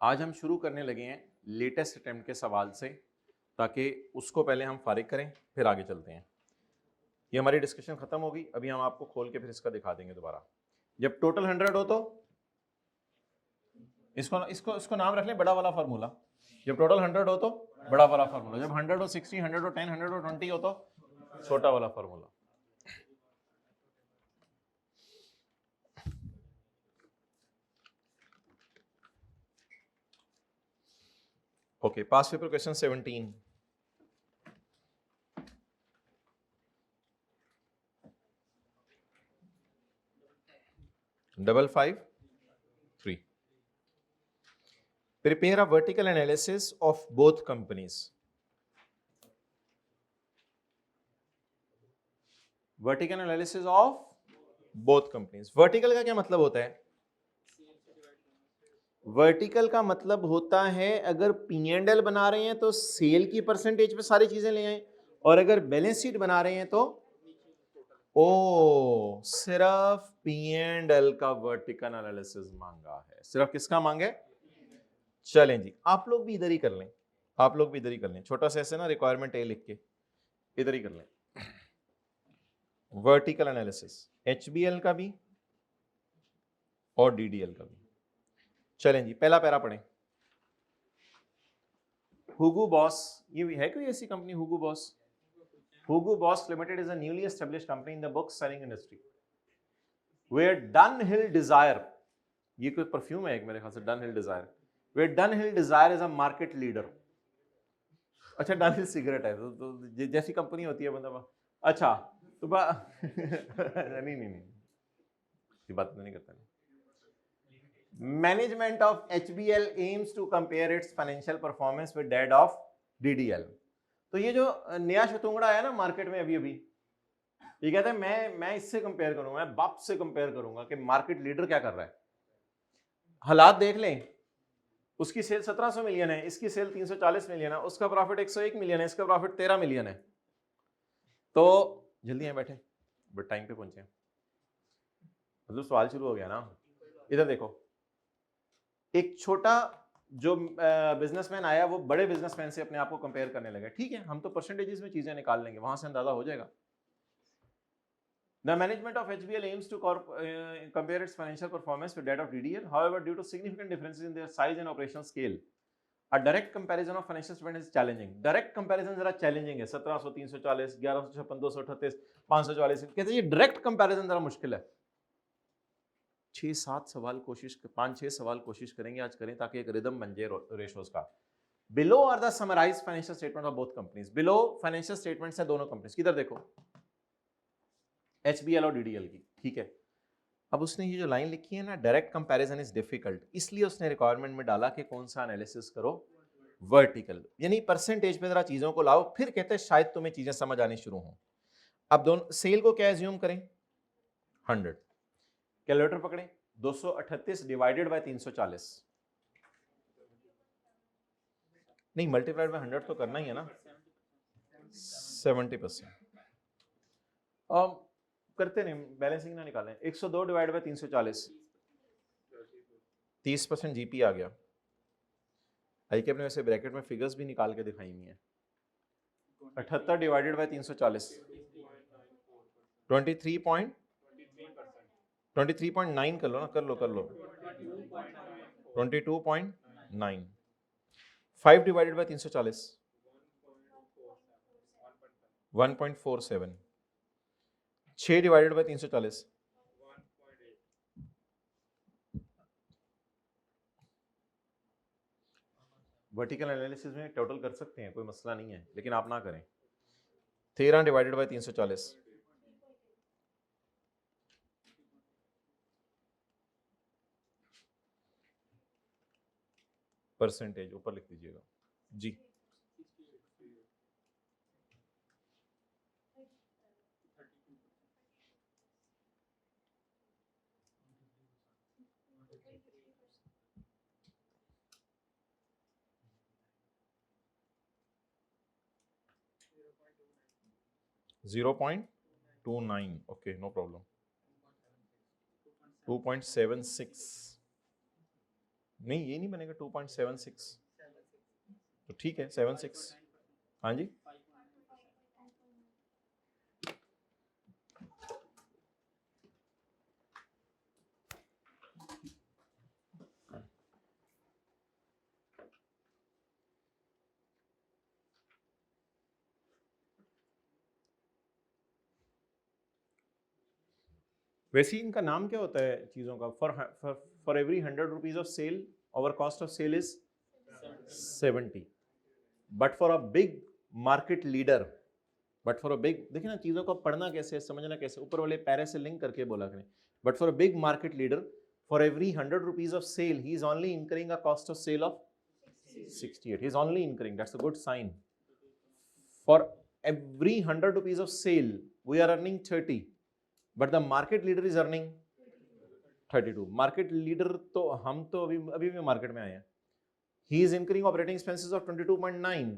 आज हम शुरू करने लगे हैं लेटेस्ट अटेम्प्ट के सवाल से, ताकि उसको पहले हम फारिग करें फिर आगे चलते हैं। ये हमारी डिस्कशन खत्म होगी, अभी हम आपको खोल के फिर इसका दिखा देंगे दोबारा। जब टोटल 100 हो तो इसको इसको इसको नाम रख लें बड़ा वाला फार्मूला। जब टोटल 100 हो तो बड़ा वाला फार्मूला, जब 100 हो, 60, 100 हो, 10, 100 हो, 20 हो तो छोटा वाला formula. Okay, pass paper question 17। Double 5 3। Prepare a vertical analysis of both companies. Vertical analysis of both companies. Vertical का क्या मतलब होता है? वर्टिकल का मतलब होता है अगर P&L बना रहे हैं तो सेल की परसेंटेज पे सारी चीजें ले आए, और अगर बैलेंस शीट बना रहे हैं तो सिर्फ P&L का वर्टिकल एनालिसिस मांगा है। सिर्फ किसका मांगे? चलें जी, आप लोग भी इधर ही कर लें, आप लोग भी इधर ही कर लें। छोटा सा ऐसे ना रिक्वायरमेंट ए लिख के इधर ही कर लें। वर्टिकल एनालिसिस HBL का भी और DDL का भी। चलें जी, पहला पैरा पढ़ें। हुगो बॉस, ये है कोई ऐसी company Hugo Boss? Hugo Boss limited is a newly established company in the book selling industry where Dunhill Desire, ये कोई परफ्यूम है एक मेरे ख्याल से, Dunhill Desire, where Dunhill Desire is a market leader. अच्छा, डनहिल सिगरेट है तो जैसी कंपनी होती है बंदा। अच्छा तो नहीं नहीं नहीं, ये बात नहीं करता। Management of HBL aims to compare its financial performance with that of DDL। तो ये जो नया शतुंगड़ा आया ना मार्केट में अभी अभी, ये कहता है मैं इससे कंपेयर करूंगा, मैं बाप से कंपेयर करूंगा कि मार्केट लीडर क्या कर रहा है। हालात देख लें, उसकी सेल 1700 मिलियन है, इसकी सेल 340 मिलियन है, उसका प्रॉफिट 101 मिलियन है, इसका प्रॉफिट 13 मिलियन है। तो जल्दी यहाँ बैठे, बट टाइम पे पहुंचे। मतलब सवाल शुरू हो गया ना। इधर देखो, एक छोटा जो बिजनेसमैन आया वो बड़े बिजनेसमैन से अपने आप को कंपेयर करने लगा। ठीक है, हम तो परसेंटेजेस में चीजें निकाल लेंगे, वहां से अंदाजा हो जाएगा। The management of HBL aims to compare its financial performance with that of DDL. However, due to significant differences in their size and operational scale, a direct comparison of financial statements is challenging. Direct comparison जरा challenging है। 1700, 340, 1156, 238, 544, कहते हैं ये direct comparison जरा मुश्किल है। 6-7 सवाल कोशिश, 5-6 सवाल कोशिश करेंगे आज करें, ताकि एक रिदम बन जाए रेशोज का। Below are the summarized financial statements of both companies. Below financial statements है दोनों कंपनीज, किधर देखो, HBL और DDL की। ठीक है, अब उसने ये जो लाइन लिखी है ना, डायरेक्ट कंपैरिजन इज डिफिकल्ट, इसलिए उसने रिक्वायरमेंट में डाला कि कौन सा एनालिसिस करो, वर्टिकल, यानी परसेंटेज पे जरा चीजों को लाओ, फिर कहते हैं शायद तुम्हें चीजें समझ आनी शुरू हों। अब दोनों सेल को क्या एज्यूम करें? 100। कैलकुलेटर पकड़ें, 238 डिवाइडेड बाय 340, नहीं मल्टीप्लाइड बाय 100 तो करना ही है ना, 70%। करते नहीं, बैलेंसिंग ना निकालें। 102 डिवाइड बाय 340, 30% जीपी आ गया। आई के अपने वैसे ब्रैकेट में फिगर्स भी निकाल के दिखाई हुई हैं। 78 डिवाइडेड बाय 340, 23.9 कर लो ना, कर लो 22.9। 5 divided by 340, 1.47। 6 divided by 340, vertical analysis में टोटल कर सकते हैं, कोई मसला नहीं है, लेकिन आप ना करें। 13 डिवाइडेड बाय 340, परसेंटेज ऊपर लिख दीजिएगा जी। (0.29) ओके, नो प्रॉब्लम। 2.76, नहीं ये नहीं बनेगा 2.76, तो ठीक है 76। हाँ जी, वैसे ही इनका नाम क्या होता है चीजों का? For every 100 rupees of sale our cost of sale is 70, but for a big market leader, but for a big, देखिए ना चीजों को पढ़ना कैसे है, समझना कैसे, ऊपर वाले पैरे से लिंक करके बोला करें। But for a big market leader, for every 100 rupees of sale he is only incurring a cost of sale of 68. He is only incurring, that's a good sign. For every 100 rupees of sale we are earning 30, but the market leader is earning 32. Market leader तो हम तो अभी अभी भी market में आए हैं। He is incurring operating expenses of 22.9,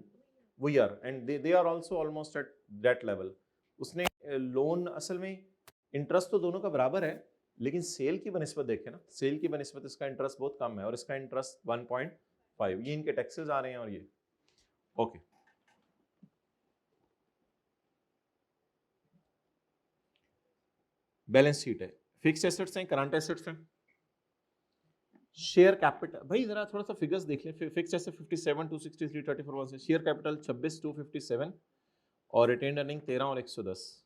we are, and they are also almost at that level. उसने लोन असल में इंटरेस्ट तो दोनों का बराबर है, लेकिन सेल की बनिस्बत देखें ना, सेल की बनिस्बत इसका इंटरेस्ट बहुत कम है और इसका इंटरेस्ट 1.5, ये इनके टैक्सेस आ रहे हैं और ये ओके। बैलेंस शीट है, फिक्स्ड एसेट्स हैं, करंट एसेट्स हैं, शेयर कैपिटल, भाई जरा थोड़ा सा फिगर्स देख लें। फिक्स्ड एसेट 57, 263, 34 से, शेयर कैपिटल 26, 257 और रिटेन्ड अर्निंग 13 और 110।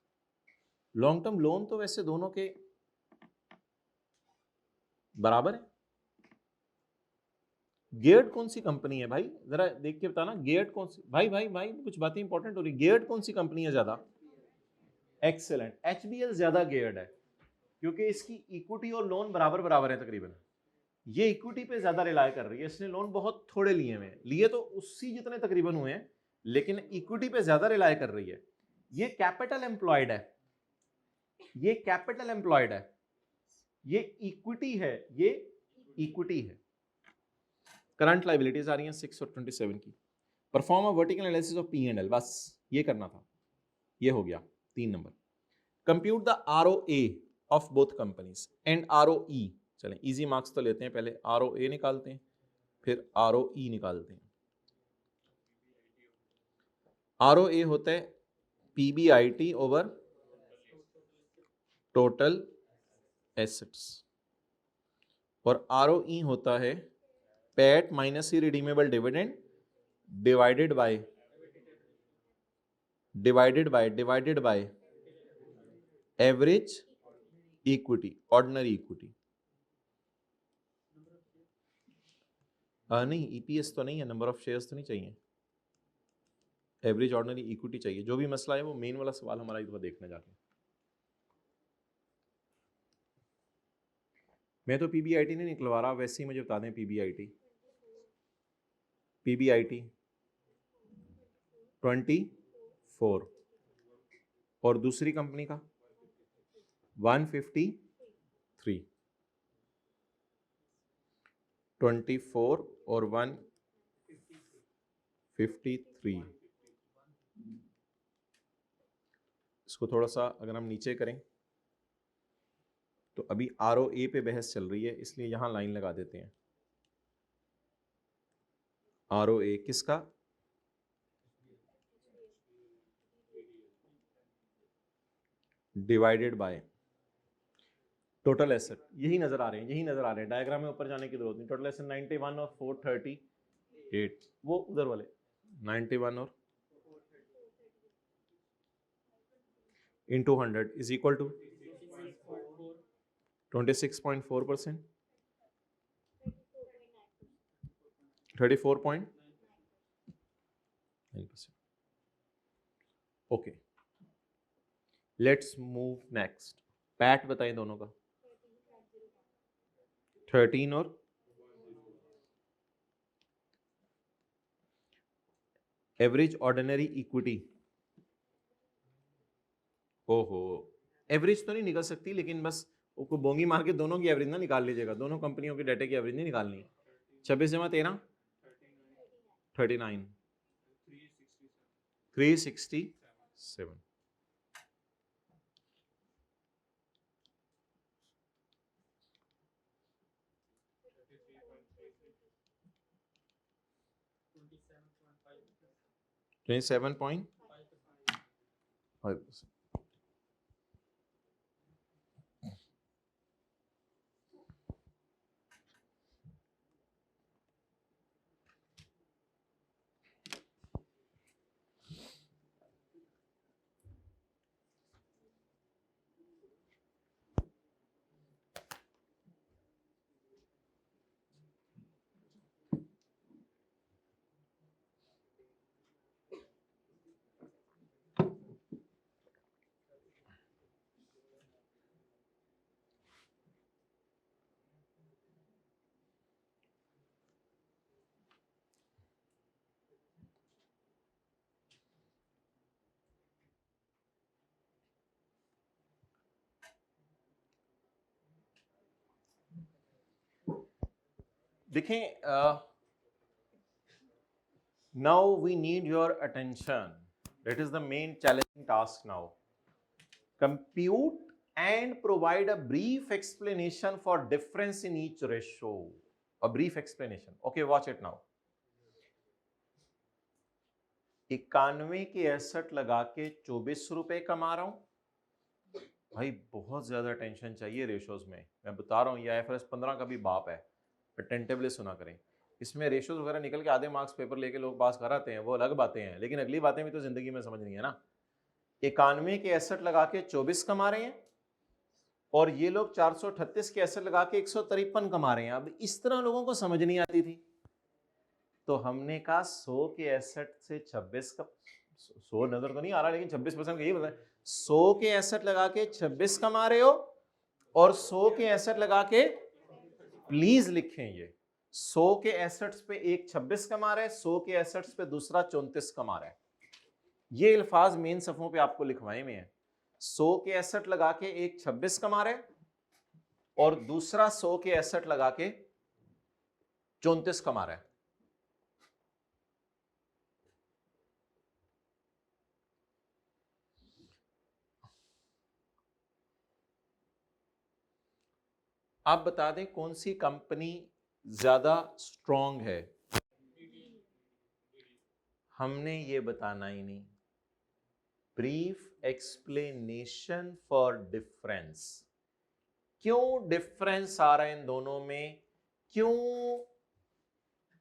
लॉन्ग टर्म लोन तो वैसे दोनों के बराबर है। गियर्ड कौन सी कंपनी है भाई, जरा देख के बताना, गियर्ड कौन सी, भाई भाई भाई कुछ बातें इंपॉर्टेंट हो रही। गियर्ड कौन सी कंपनी है ज्यादा? एक्सेलेंट, एचबीएल ज्यादा गियर्ड है क्योंकि इसकी इक्विटी और लोन बराबर बराबर है तकरीबन। ये इक्विटी पे ज्यादा रिलाय कर रही है, इसने लोन बहुत थोड़े लिए हुए हैं, लिए तो उसी जितने तकरीबन हुए हैं, लेकिन इक्विटी पे ज्यादा रिलाय कर रही है। ये कैपिटल एम्प्लॉयड है, ये कैपिटल एम्प्लॉयड है, ये इक्विटी है, ये इक्विटी है। करंट लायबिलिटीज आ रही हैं 6 और 27 की। Perform a vertical analysis of P and L, बस ये करना था, ये हो गया 3 number. Compute the ROA of both companies and ROE। चलें इजी मार्क्स तो लेते हैं, पहले ROA निकालते हैं फिर ROE निकालते हैं। ROA होता है PBIT ओवर टोटल एसेट्स और ROE होता है PAT minus he redeemable dividend divided by average equity, ordinary equity. नहीं EPS तो नहीं है, नंबर ऑफ शेयर्स तो नहीं चाहिए, एवरेज ऑर्डिनरी इक्विटी चाहिए। जो भी मसला है वो मेन वाला सवाल हमारा एक दफा देखना जाके। मैं तो PBIT नहीं निकलवा रहा, वैसे ही मुझे बता दें PBIT 24 और दूसरी कंपनी का 153, 24 और 153। इसको थोड़ा सा अगर हम नीचे करें तो अभी ROA पे बहस चल रही है, इसलिए यहां लाइन लगा देते हैं। ROA किसका? डिवाइडेड बाय टोटल एसेट, यही नजर आ रहे हैं, यही नजर आ रहे हैं। डायग्राम में ऊपर जाने की जरूरत नहीं। टोटल एसेट 91 और 438, वो उधर वाले 91 और into 100 is equal to 26.4%, 34.9%। Okay, let's move next. PAT बताएं दोनों का 13 और एवरेज ऑर्डिनरी इक्विटी। ओहो, एवरेज तो नहीं निकल सकती, लेकिन बस उसको बोंगी मार के दोनों की एवरेज ना निकाल लीजिएगा, दोनों कंपनियों के डाटे की एवरेज नहीं निकालनी। 26 जमा 13 39, 367। $27.5। देखें, now we need your attention. That is the main challenging task now. Compute and provide a brief explanation for difference in each ratio. A brief explanation. Okay, watch it now. 91 के asset लगा के 24 रुपए कमा रहा हूं। भाई बहुत ज्यादा टेंशन चाहिए रेशोज में, मैं बता रहा हूं। ये IFRS 15 का भी बाप है, अटेंटिवली सुना करें। इसमें रेशोज वगैरह निकल के आधे मार्क्स पेपर लेके लोग पास कर आते हैं, वो अलग बातें हैं, लेकिन अगली बातें भी तो जिंदगी में समझनी है ना। 91 के एसेट लगा के 24 कमा रहे हैं और ये लोग 438 के एसेट लगा के 153 कमा रहे हैं। अब इस तरह लोगों को समझ नहीं आती थी, तो हमने कहा 100 के एसेट से 26 का, 100 नजर तो नहीं आ रहा लेकिन 26% यही बताए। 100 के एसेट लगा के 26 कमा रहे हो और 100 के एसेट लगा के, प्लीज लिखें ये, 100 के एसेट्स पे एक 26 कमा रहा है, 100 के एसेट्स पे दूसरा 34 कमा रहा है। ये अल्फाज मेन सफ़ों पे आपको लिखवाए में है। 100 के एसेट लगा के एक 26 कमा रहा है और दूसरा 100 के एसेट लगा के 34 कमा रहा है। आप बता दें कौन सी कंपनी ज्यादा स्ट्रॉन्ग है। हमने ये बताना ही नहीं। ब्रीफ एक्सप्लेनेशन फॉर डिफरेंस, क्यों डिफरेंस आ रहा है इन दोनों में, क्यों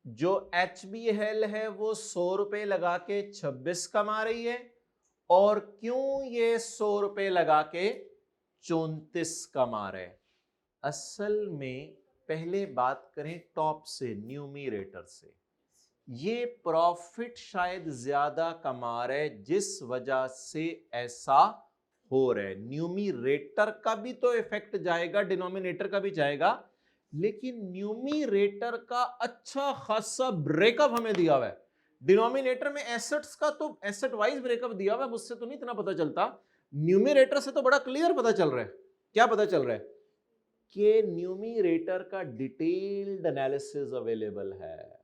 जो HBL है वो 100 रुपए लगा के 26 कमा रही है और क्यों ये 100 रुपए लगा के 34 कमा रहे। असल में पहले बात करें टॉप से, न्यूमरेटर से। ये प्रॉफिट शायद ज्यादा कमा रहे जिस वजह से ऐसा हो रहा है। न्यूमरेटर का भी तो इफेक्ट जाएगा, डिनोमिनेटर का भी जाएगा, लेकिन न्यूमरेटर का अच्छा खासा ब्रेकअप हमें दिया हुआ है। डिनोमिनेटर में एसेट्स का तो एसेट वाइज ब्रेकअप दिया हुआ है, मुझसे तो नहीं इतना पता चलता। न्यूमरेटर से तो बड़ा क्लियर पता चल रहा है। क्या पता चल रहा है कि न्यूमरेटर का डिटेल्ड एनालिसिस अवेलेबल है।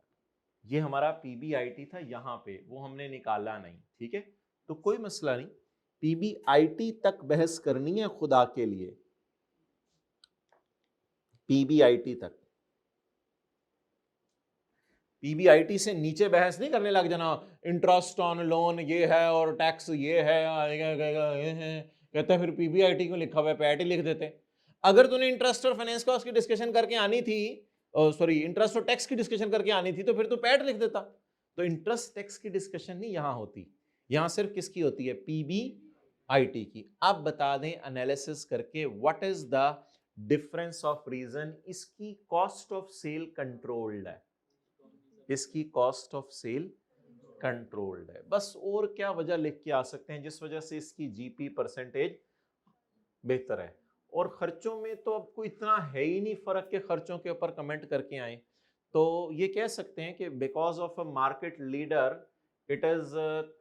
ये हमारा PBIT था यहां पे, वो हमने निकाला नहीं, ठीक है, तो कोई मसला नहीं। PBIT तक बहस करनी है खुदा के लिए, PBIT तक। PBIT से नीचे बहस नहीं करने लग जाना, इंटरेस्ट ऑन लोन ये है और टैक्स ये है, कहते हैं फिर PBIT क्यों लिखा हुआ है, PAT लिख देते। अगर तूने इंटरेस्ट और फाइनेंस कॉस्ट की डिस्कशन करके आनी थी, सॉरी इंटरेस्ट और टैक्स की डिस्कशन करके आनी थी, तो फिर तो PAT लिख देता। तो इंटरेस्ट टैक्स की डिस्कशन नहीं यहां होती, यहां सिर्फ किसकी होती है, PBIT की। आप बता दें एनालिसिस करके what is the difference of reason. इसकी कॉस्ट ऑफ सेल कंट्रोल्ड है, इसकी कॉस्ट ऑफ सेल कंट्रोल्ड है, बस। और क्या वजह लिख के आ सकते हैं जिस वजह से इसकी GP परसेंटेज बेहतर है। और खर्चों में तो अब कोई इतना है ही नहीं फर्क के खर्चों के ऊपर कमेंट करके आए, तो ये कह सकते हैं कि because of a market leader it is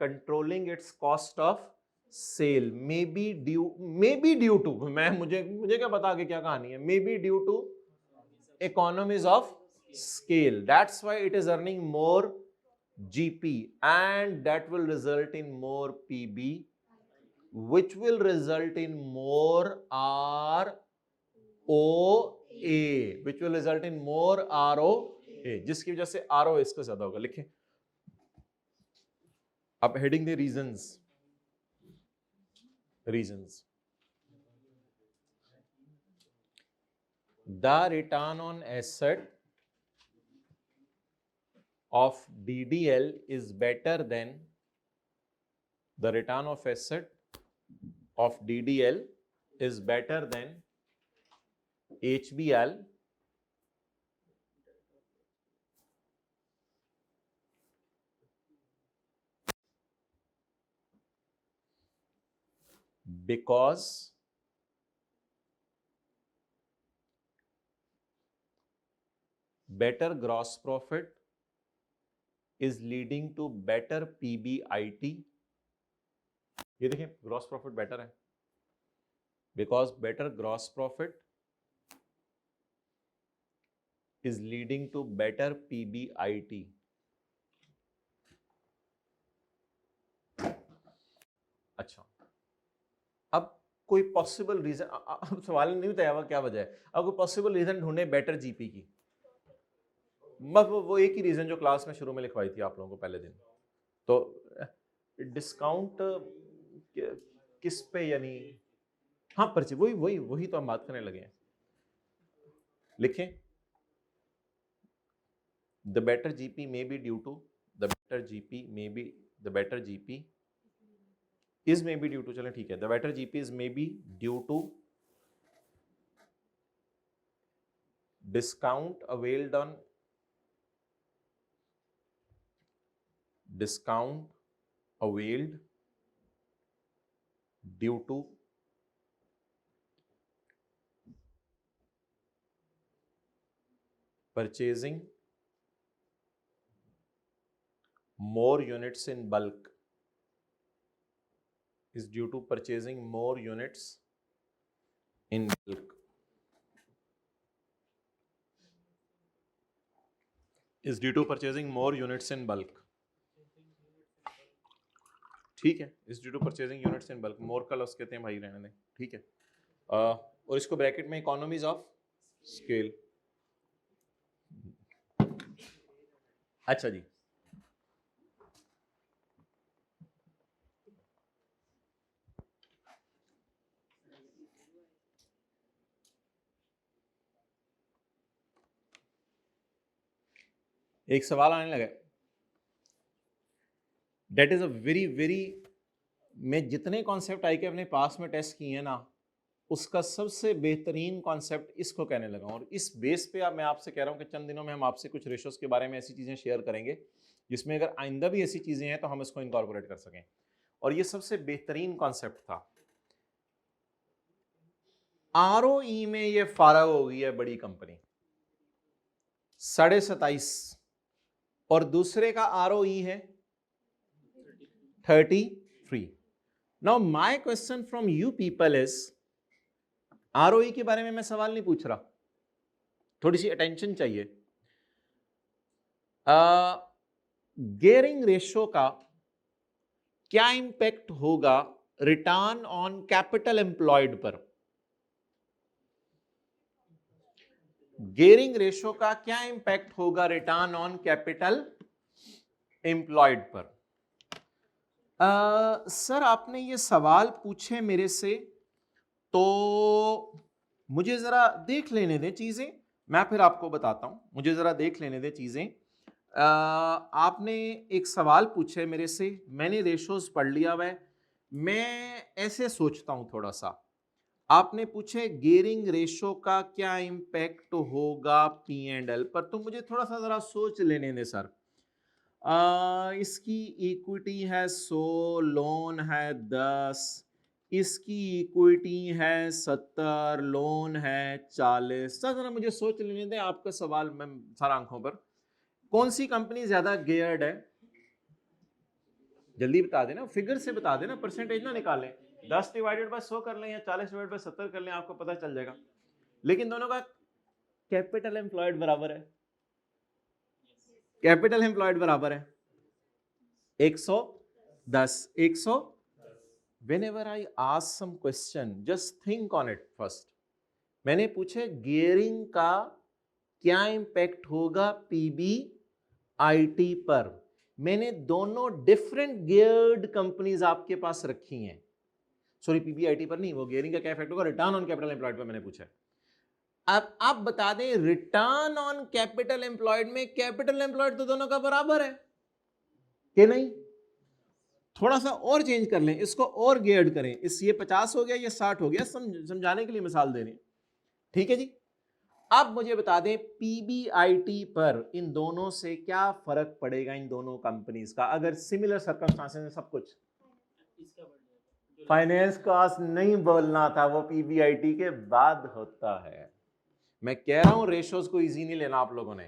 controlling its cost of sale, may be due to, मुझे क्या पता आगे क्या कहानी है, may be due to economies of scale, that's why it is earning more GP and that will result in more PB, which will result in more ROA, which will result in more ROA, ए, जिसकी वजह से RO इसका ज्यादा होगा। लिखें अब heading they reasons. The return on asset of DDL is better than the return of asset of DDL is better than HBL because better gross profit is leading to better PBIT। ये देखिए gross profit better है, because better gross profit is leading to better PBIT। अच्छा, अब कोई possible reason, अब सवाल नहीं बताया हुआ क्या वजह है, अब कोई पॉसिबल रीजन ढूंढे बेटर जीपी की। बस वो एक ही रीजन जो क्लास में शुरू में लिखवाई थी आप लोगों को पहले दिन। तो डिस्काउंट किस पे, यानी हाँ पर्ची, वही वही वही तो हम बात करने लगे हैं। लिखें the better GP may be due to, the better GP may be, the better GP is may be due to, चलें ठीक है, the better GP is may be due to discount availed on, discount availed due to purchasing more units in bulk, is due to purchasing more units in bulk, is due to purchasing more units in bulk। ठीक है, is due to purchasing units in bulk, more का loss कहते हैं भाई, रहने दें, ठीक है। और इसको ब्रैकेट में इकोनॉमीज ऑफ स्केल। अच्छा जी, एक सवाल आने लगा, debt is a very very, मैं जितने कॉन्सेप्ट आई के अपने पास में टेस्ट किए हैं ना, उसका सबसे बेहतरीन कॉन्सेप्ट इसको कहने लगा हूं। और इस बेस पे अब मैं आपसे कह रहा हूं कि चंद दिनों में हम आपसे कुछ रेशोस के बारे में ऐसी चीजें शेयर करेंगे जिसमें अगर आइंदा भी ऐसी चीजें हैं तो हम इसको इनकॉर्पोरेट कर सकें। और ये सबसे बेहतरीन कॉन्सेप्ट था। ROE में ये फारग हो गई है बड़ी कंपनी 27.5, और दूसरे का ROE है 33। Now my question from you people is, ROE के बारे में मैं सवाल नहीं पूछ रहा, थोड़ी सी अटेंशन चाहिए। गियरिंग रेशो का क्या इंपैक्ट होगा रिटर्न ऑन कैपिटल एम्प्लॉयड पर? गियरिंग रेशो का क्या इंपैक्ट होगा रिटर्न ऑन कैपिटल एम्प्लॉयड पर? सर आपने ये सवाल पूछे मेरे से, तो मुझे जरा देख लेने दे चीजें, मैं फिर आपको बताता हूं, मुझे जरा देख लेने दे चीजें। आपने एक सवाल पूछे मेरे से, मैंने रेशोज पढ़ लिया हुआ है, मैं ऐसे सोचता हूं थोड़ा सा। आपने पूछे गियरिंग रेशो का क्या इंपैक्ट होगा P&L पर, तो मुझे थोड़ा सा जरा सोच लेने दे सर। इसकी इक्विटी है 100, लोन है 10, इसकी इक्विटी है 70, लोन है 40। जरा मुझे सोच लेने दें, आपका सवाल मैं सारा आंखों पर। कौन सी कंपनी ज्यादा गियर्ड है? जल्दी बता देना, फिगर से बता देना, परसेंटेज ना निकालें। 10 डिवाइडेड बाय 100 कर लें या 40 डिवाइडेड बाय 70 कर लें, आपको पता चल जाएगा। लेकिन दोनों का कैपिटल एम्प्लॉयड बराबर है, कैपिटल एम्प्लॉयड बराबर है 110। 100। Whenever I ask some question, just think on it first। मैंने पूछे गियरिंग का क्या इंपैक्ट होगा पीबीआईटी पर। मैंने दोनों डिफरेंट गियर्ड कंपनीज आपके पास रखी हैं, सॉरी पीबीआईटी पर नहीं, वो गियरिंग का क्या इफेक्ट होगा, रिटर्न ऑन कैपिटल एम्प्लॉयड पर मैंने पूछा है। अब आप बता दें रिटर्न ऑन कैपिटल एम्प्लॉयड में कैपिटल एम्प्लॉयड तो दोनों का बराबर है कि नहीं, थोड़ा सा और चेंज कर लें, इसको और गियर्ड करें, इस ये 50 हो गया, ये 60 हो गया, समझाने के लिए मिसाल दे रहे हैं, ठीक है जी। अब मुझे बता दें पीबीआईटी पर इन दोनों से क्या फर्क पड़ेगा, इन दोनों कंपनीज का, अगर सिमिलर सर्कमस्टांसेस में सब कुछ। फाइनेंस कॉस्ट नहीं बोलना था, वो पीबीआईटी के बाद होता है। मैं कह रहा हूं रेशोज को इजी नहीं लेना आप लोगों ने,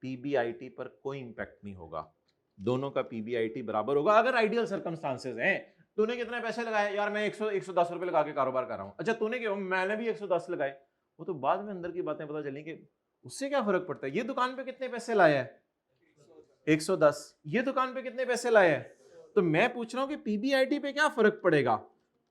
पीबीआईटी पर कोई इंपैक्ट नहीं होगा, दोनों का पीबीआईटी बराबर होगा अगर आइडियल सर्कमस्टांसेस हैं। तूने कितने पैसे लगाए यार, मैं 110 रुपए लगा के कारोबार कर रहा हूं, अच्छा तूने क्यों, मैंने भी 110 लगाए, वो तो बाद में अंदर की बातें पता चली कि उससे क्या फर्क पड़ता है, ये दुकान पे कितने पैसे लाया है 110, ये दुकान पे कितने पैसे लाए हैं, तो मैं पूछ रहा हूं कि पीबीआईटी पे क्या फर्क पड़ेगा,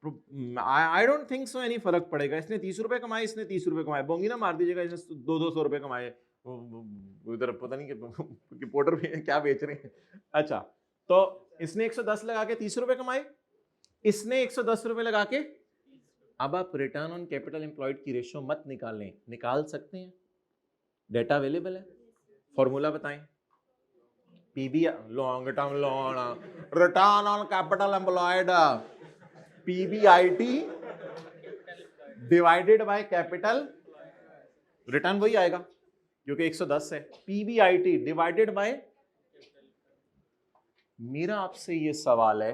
I don't think so any फर्क पड़ेगा। इसने 30 रुपए कमाए, इसने 30 रुपए कमाए, बोंगी ना मार दीजिएगा, इसने 200 रुपए कमाए, उधर पता नहीं कि पोर्टर भी क्या बेच रहे हैं। अच्छा तो इसने 110 लगा के 30 रुपए कमाए, इसने 110 रुपए लगा के, अब आप रिटर्न ऑन कैपिटल एम्प्लॉयड की रेशियो मत निकालें, निकाल सकते हैं, डेटा अवेलेबल है, फॉर्मूला बताएं, PB long term loan return on capital employed PBIT divided by capital, return वही आएगा क्योंकि 110 है, पीबीआईटी डिवाइडेड बाय। मेरा आपसे ये सवाल है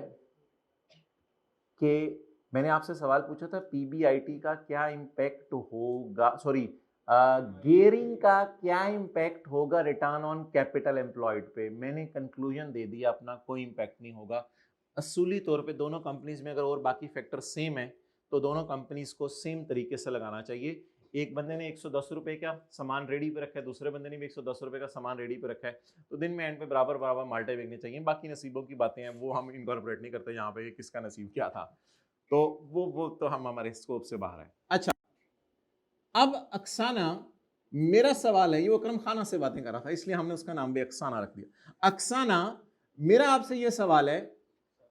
कि मैंने आपसे सवाल पूछा था पीबीआईटी का क्या इंपैक्ट होगा, सॉरी गियरिंग का क्या इंपैक्ट होगा रिटर्न ऑन कैपिटल एम्प्लॉयड पे, मैंने कंक्लूजन दे दिया अपना, कोई इंपैक्ट नहीं होगा। असूली तौर पे दोनों कंपनीज में अगर और बाकी फैक्टर सेम है तो दोनों कंपनीज को सेम तरीके से लगाना चाहिए। एक बंदे ने 110 रुपए का सामान रेडी पे रखा है, दूसरे बंदे ने भी 110 रुपए का सामान रेडी पे रखा है, तो दिन में एंड पे बराबर बराबर माल्टे बिकने चाहिए। बाकी नसीबों की बातें हैं वो हम इनकॉर्पोरेट नहीं करते यहाँ पे, किसका नसीब क्या था, तो वो तो हम हमारे स्कोप से बाहर है। अच्छा अब अक्साना, मेरा सवाल है, ये वो अकरम खाना से बातें कर रहा था इसलिए हमने उसका नाम भी अक्साना रख दिया। अक्साना मेरा आपसे ये सवाल है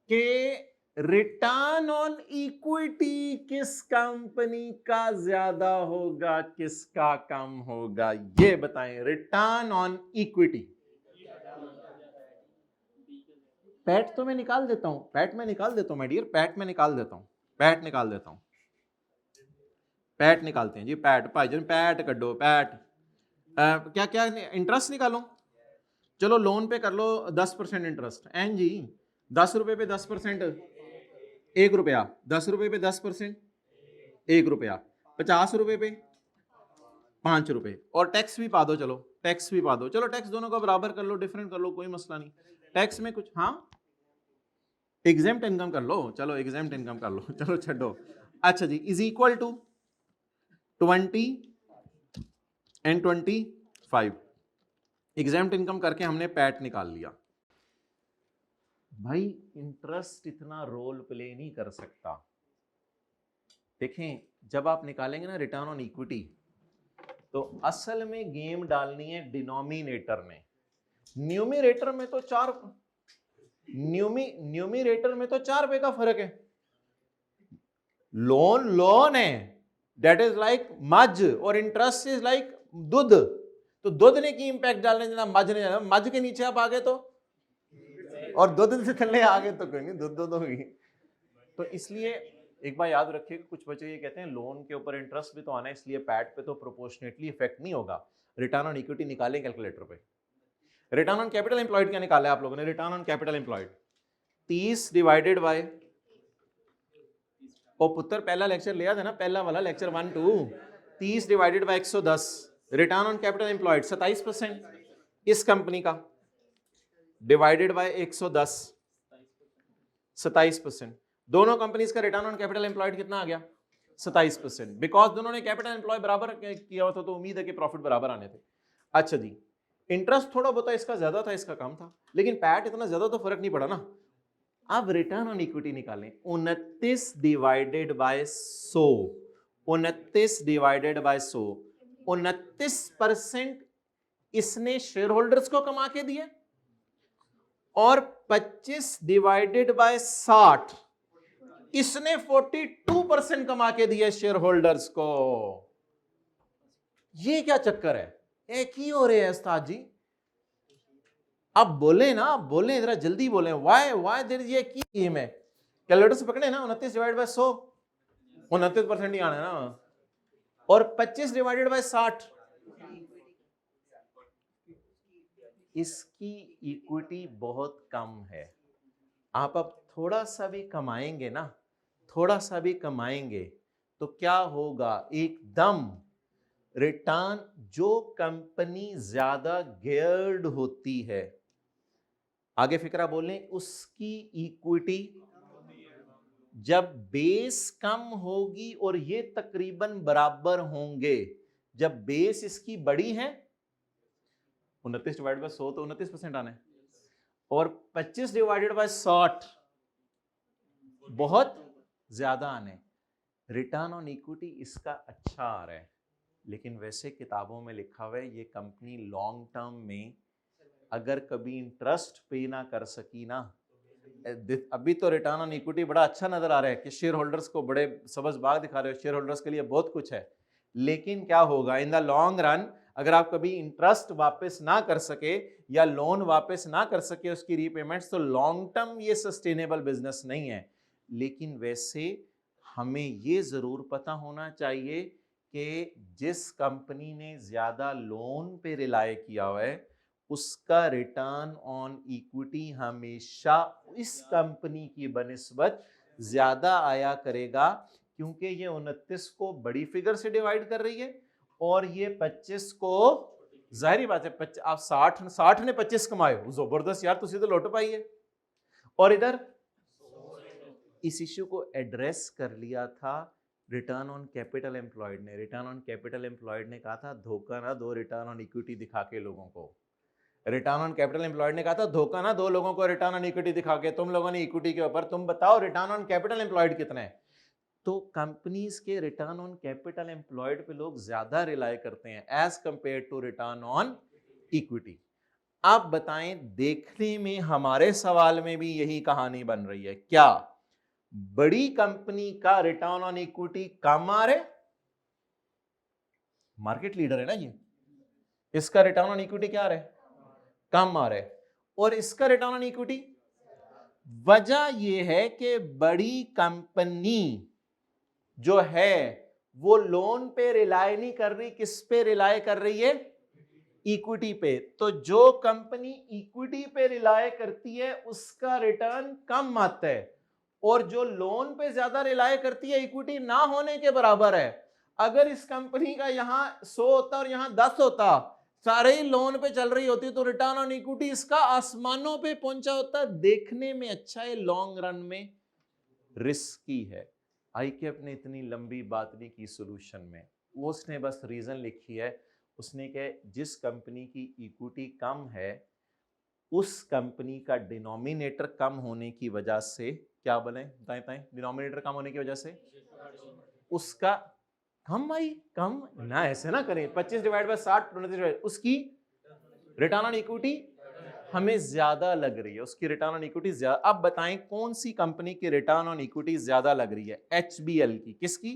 कि रिटर्न ऑन इक्विटी किस कंपनी का ज्यादा होगा किसका कम होगा, ये बताएं, रिटर्न ऑन इक्विटी। पैट तो मैं निकाल देता हूं, पैट में निकाल देता हूं माय डियर, पैट में निकाल देता हूं, पैट निकाल देता हूं, पैट निकालते हैं जी, पैट भाईजान पैट कड्डो, पैट क्या क्या इंटरेस्ट निकालो, चलो लोन पे कर लो 10% इंटरेस्ट, एन जी 10 रुपए पे 10% 1 रुपया, 10 रुपए पे 10% 1 रुपया, 50 रुपए पे 5 रुपए, और टैक्स भी पा दो, चलो टैक्स भी पा दो, चलो टैक्स दोनों का बराबर कर लो, डिफरेंट कर लो, कोई मसला नहीं, टैक्स में कुछ, हाँ एग्जेम्प्ट इनकम कर लो, चलो एग्जेम्प्ट इनकम कर लो, चलो छो। अच्छा जी, is equal to 20 and 25, exempt income करके हमने पैट निकाल लिया। भाई इंटरेस्ट इतना रोल प्ले नहीं कर सकता, देखें जब आप निकालेंगे ना रिटर्न ऑन इक्विटी तो असल में गेम डालनी है डिनोमिनेटर में, न्यूमरेटर में तो न्यूमरेटर में तो 4 रुपए का फर्क है, लोन है दैट इज लाइक मज और इंटरेस्ट इज लाइक दूध, तो दूध ने की इंपैक्ट डालने देना, मज ने जाना, मज के नीचे आप आ गए तो, और दूध से थल्ले आ गए तो कोई नहीं, दूध होगी। तो इसलिए एक बार याद रखिए, कुछ बच्चे ये कहते हैं लोन के ऊपर इंटरेस्ट भी तो आना है, इसलिए पैट पे तो प्रोपोर्शनेटली इफेक्ट नहीं होगा। रिटर्न ऑन इक्विटी निकालें कैलकुलेटर पे, रिटर्न ऑन कैपिटल एम्प्लॉयड क्या निकाला है आप लोगों ने, return on capital employed 30 divided by, ओ पुत्र पहला लेक्चर लिया था ना, पहला वाला लेक्चर 1 2, 30 divided by 110, return on capital employed 27% इस कंपनी का, डिवाइडेड बाय 110 27%, दोनों कंपनीज का रिटर्न ऑन कैपिटल एम्प्लॉयड कितना आ गया 27%, बिकॉज दोनों ने कैपिटल एम्प्लॉय बराबर किया हुआ था तो उम्मीद है कि प्रॉफिट बराबर आने थे। अच्छा जी, इंटरेस्ट थोड़ा बहुत इसका ज्यादा था इसका कम था, लेकिन पैट इतना ज्यादा तो फर्क नहीं पड़ा ना। अब रिटर्न ऑन इक्विटी निकालें, 29 डिवाइडेड बाय 100, 29 डिवाइडेड बाय 100, 29% इसने शेयर होल्डर्स को कमा के दिए और 25 डिवाइडेड बाय 60 इसने 42% कमा के दिए शेयर होल्डर्स को। ये क्या चक्कर है? एक ही हो रहे हैं उस्ताद जी। अब बोले ना, अब बोले, जरा जल्दी बोले। वाई देयर ये की गेम है? कैलकुलेटर से पकड़े ना, 29 डिवाइड बाय 100, 29% ही आना है ना, और 25 डिवाइडेड बाय 60 इसकी इक्विटी बहुत कम है। आप अब थोड़ा सा भी कमाएंगे ना, थोड़ा सा भी कमाएंगे तो क्या होगा? एकदम रिटर्न, जो कंपनी ज्यादा गियर्ड होती है, आगे फिक्रा बोलें, उसकी इक्विटी जब बेस कम होगी और ये तकरीबन बराबर होंगे, जब बेस इसकी बड़ी है, 29 डिवाइड बाय 100 तो 29% आना है, और 25 डिवाइडेड बाय 60 बहुत ज्यादा आने, रिटर्न ऑन इक्विटी इसका अच्छा आ रहा है। लेकिन वैसे किताबों में लिखा हुआ है ये कंपनी लॉन्ग टर्म में अगर कभी इंटरेस्ट पे ना कर सकी ना, अभी तो रिटर्न ऑन इक्विटी बड़ा अच्छा नजर आ रहा है कि शेयर होल्डर्स को बड़े सबज बाग दिखा रहे हो, शेयर होल्डर्स के लिए बहुत कुछ है, लेकिन क्या होगा इन द लॉन्ग रन? अगर आप कभी इंटरेस्ट वापस ना कर सके या लोन वापस ना कर सके उसकी रीपेमेंट्स, तो लॉन्ग टर्म ये सस्टेनेबल बिजनेस नहीं है। लेकिन वैसे हमें ये जरूर पता होना चाहिए कि जिस कंपनी ने ज्यादा लोन पे रिलाय किया हुआ है उसका रिटर्न ऑन इक्विटी हमेशा इस कंपनी की बनिस्बत ज्यादा आया करेगा, क्योंकि ये 29 को बड़ी फिगर से डिवाइड कर रही है और ये 25 को, जाहिर बात है, आप 60 ने 25 कमाए, जबरदस्त यार, तुसी तो लुट पाई है। और इधर इस इश्यू को एड्रेस कर लिया था रिटर्न ऑन कैपिटल एम्प्लॉयड ने। रिटर्न ऑन कैपिटल एम्प्लॉयड ने कहा था धोखा ना दो रिटर्न ऑन इक्विटी दिखा के लोगों को। रिटर्न ऑन कैपिटल एम्प्लॉयड ने कहा था धोखा ना दो लोगों को रिटर्न ऑन इक्विटी दिखा के। तुम लोगों ने इक्विटी के ऊपर, तुम बताओ रिटर्न ऑन कैपिटल एम्प्लॉयड कितना है? तो कंपनीज के रिटर्न ऑन कैपिटल एम्प्लॉयड पे लोग ज्यादा रिलाय करते हैं as compare to return on equity. आप बताएं, देखने में हमारे सवाल में भी यही कहानी बन रही है क्या? बड़ी कंपनी का रिटर्न ऑन इक्विटी कम आ रहे, मार्केट लीडर है ना ये, इसका रिटर्न ऑन इक्विटी क्या आ रहा है? कम आ रहा है। और इसका रिटर्न ऑन इक्विटी, वजह यह है कि बड़ी कंपनी जो है वो लोन पे रिलाय नहीं कर रही, किस पे रिलाय कर रही है? इक्विटी पे। तो जो कंपनी इक्विटी पे रिलाय करती है उसका रिटर्न कम आता है, और जो लोन पे ज्यादा रिलाय करती है इक्विटी ना होने के बराबर है। अगर इस कंपनी का यहां 100 होता और यहां 10 होता, सारे ही लोन पे चल रही होती, तो रिटर्न ऑन इक्विटी इसका आसमानों पे पहुंचा होता। देखने में अच्छा है, लॉन्ग रन में रिस्की है। आईकेएफ ने इतनी लंबी बात नहीं की सोल्यूशन में, वो उसने बस रीजन लिखी है। उसने कहा जिस कंपनी की इक्विटी कम है उस कंपनी का डिनोमिनेटर कम होने की वजह से क्या बने, बताएं बताएं, डिनोमिनेटर कम होने की वजह से उसका कम आई, कम ना, ऐसे ना करें, 25 डिवाइड बाय 60, उसकी रिटर्न ऑन इक्विटी हमें ज्यादा लग रही है, उसकी रिटर्न ऑन इक्विटी ज्यादा। अब बताएं कौन सी कंपनी की रिटर्न ऑन इक्विटी ज्यादा लग रही है? एचबीएल की। किसकी?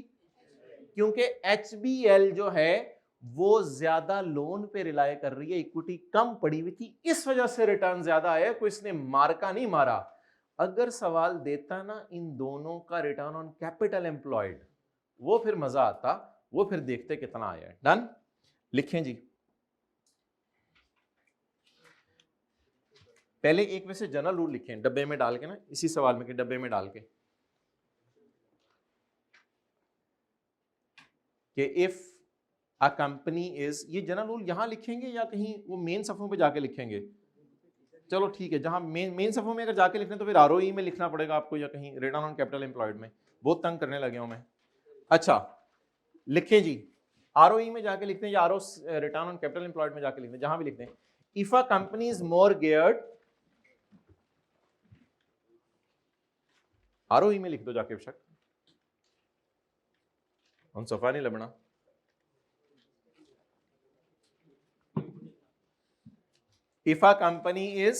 क्योंकि एचबीएल जो है वो ज्यादा लोन पे रिलाय कर रही है, इक्विटी कम पड़ी हुई थी, इस वजह से रिटर्न ज्यादा आया, कोई इसने मार्का नहीं मारा। अगर सवाल देता ना इन दोनों का रिटर्न ऑन कैपिटल एम्प्लॉयड, वो फिर मजा आता, वो फिर देखते कितना आया है। डन, लिखें जी। पहले एक वैसे जनरल रूल लिखें डब्बे में डाल के ना, इसी सवाल में के डब्बे में डाल के, कि इफ अ कंपनी इज, ये जनरल रूल यहां लिखेंगे या कहीं वो मेन सफ़ों पे जाके लिखेंगे? चलो ठीक है, जहां मेन सफ़ों में अगर जाके लिखने तो फिर आरओई में लिखना पड़ेगा आपको, या कहीं रिटर्न ऑन कैपिटल एम्प्लॉयड में। बहुत तंग करने लगे हूं मैं। अच्छा लिखें जी, आरओई में जाके लिखते हैं या RO return on capital employed में जाके लिखते हैं, जहां भी लिखते हैं। If a company is more geared, ROE में लिख दो जाके, बेशक हम सफा नहीं लबना। If a company is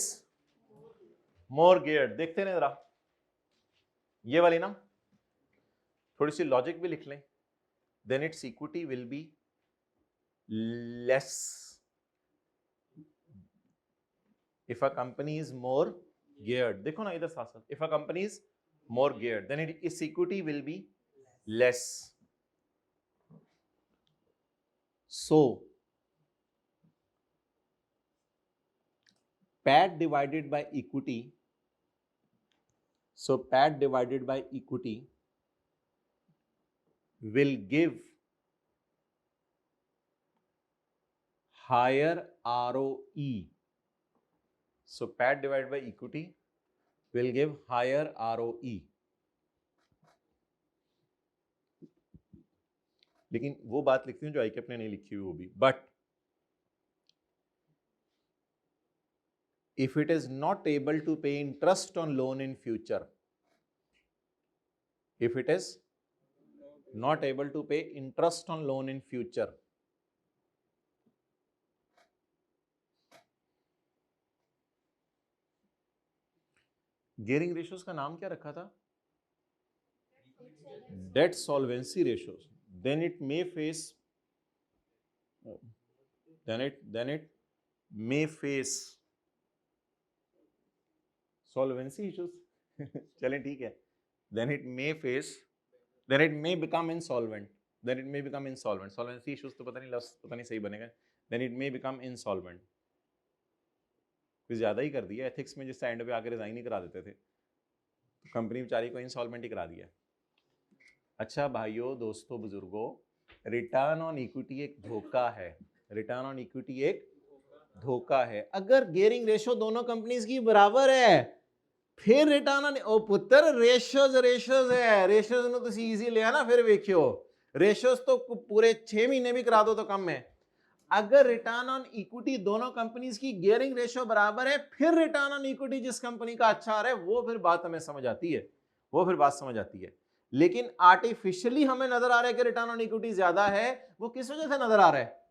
more geared, देखते ना जरा ये वाली ना, थोड़ी सी लॉजिक भी लिख लें, then its equity will be less. If a company is more geared, देखो ना इधर साथ साथ, if a company is more geared then its equity will be less. So PAT divided by equity, so PAT divided by equity will give higher ROE. So PAT divided by equity will give higher ROE. लेकिन वो बात लिखती हूँ जो आईकेप ने नहीं लिखी हुई वो भी, but if it is not able to pay interest on loan in future, if it is not able to pay interest on loan in future, gearing ratios का नाम क्या रखा था? Debt solvency ratios, then it may face solvency issues. चलें ठीक है, then it may become insolvent, solvency issues तो पता नहीं सही बनेगा, then it may become insolvent। कुछ ज्यादा ही कर दिया एथिक्स में, जिससे एंड पे आके रिजाइन ही करा देते थे, तो कंपनी बेचारी को इंसॉल्वेंट ही करा दिया। अच्छा भाइयों, दोस्तों, बुजुर्गों, रिटर्न ऑन इक्विटी एक धोखा है, रिटर्न ऑन इक्विटी एक धोखा है। अगर गियरिंग रेशियो दोनों कंपनीज की बराबर है फिर रिटर्न ऑन, ओ पुत्र रेशियोज है, रेशियोज ने तुसी इजी लिया ना, फिर देखियो रेशियोज तो पूरे 6 महीने भी करा दो तो कम है। अगर रिटर्न ऑन इक्विटी दोनों कंपनीज की गियरिंग रेशियो बराबर है फिर रिटर्न ऑन इक्विटी जिस कंपनी का अच्छा आ रहा है वो फिर बात हमें समझ आती है, वो फिर बात समझ आती है। लेकिन आर्टिफिशियली हमें नजर आ रहा है कि रिटर्न ऑन इक्विटी ज्यादा है, वो किस वजह से नजर आ रहा है?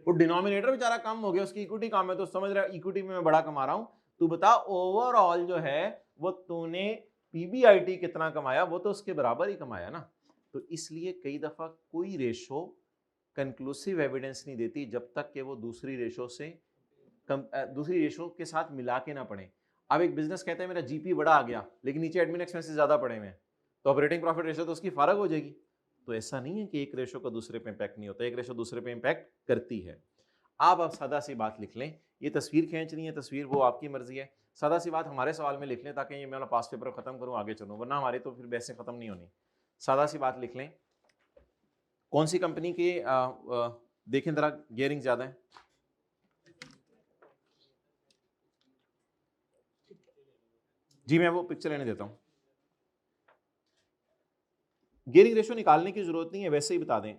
वो डिनोमिनेटर बेचारा कम हो गया, उसकी इक्विटी कम है, तो समझ रहा है इक्विटी में मैं बड़ा कमा रहा हूं। तू बता ओवरऑल जो है वो तूने पीबीआईटी कितना कमाया, वो तो उसके बराबर ही कमाया ना। तो इसलिए कई दफा कोई रेशो कंक्लूसिव एविडेंस नहीं देती जब तक कि वो दूसरी रेशो के साथ मिला के ना पड़े। अब एक बिजनेस कहता है मेरा जीपी बड़ा आ गया लेकिन नीचे एडमिन एक्सपेंसेस ज्यादा पड़े हुए हैं, तो ऑपरेटिंग प्रॉफिट रेशो तो उसकी फारग हो जाएगी। तो ऐसा नहीं है कि एक रेशो का दूसरे पे इंपैक्ट नहीं होता, एक रेशो दूसरे पे इंपैक्ट करती है। आप सादा सी बात लिख लें, ये तस्वीर खींचनी है, तस्वीर वो आपकी मर्जी है। सादा सी बात हमारे सवाल में लिख लें ताकि ये मैं वाला पास पेपर खत्म करूं, आगे चलूं, वरना हमारी तो फिर बहसें खत्म नहीं होनी। सादा सी बात लिख लें, कौन सी कंपनी की देखें जरा गियरिंग ज्यादा है? जी मैं वो पिक्चर लेने देता हूं। गियरिंग रेशियो निकालने की जरूरत नहीं है, वैसे ही बता दें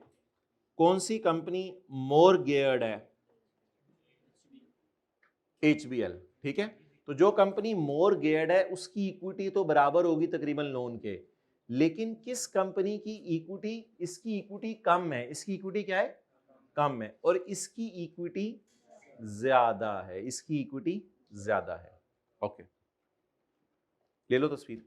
कौन सी कंपनी मोर गियर्ड है? HBL, ठीक है। तो जो कंपनी मोर गियर्ड है उसकी इक्विटी तो बराबर होगी तकरीबन लोन के, लेकिन किस कंपनी की इक्विटी, इसकी इक्विटी कम है, इसकी इक्विटी क्या है? कम है, और इसकी इक्विटी ज्यादा है, इसकी इक्विटी ज्यादा है। ओके, ले लो तस्वीर।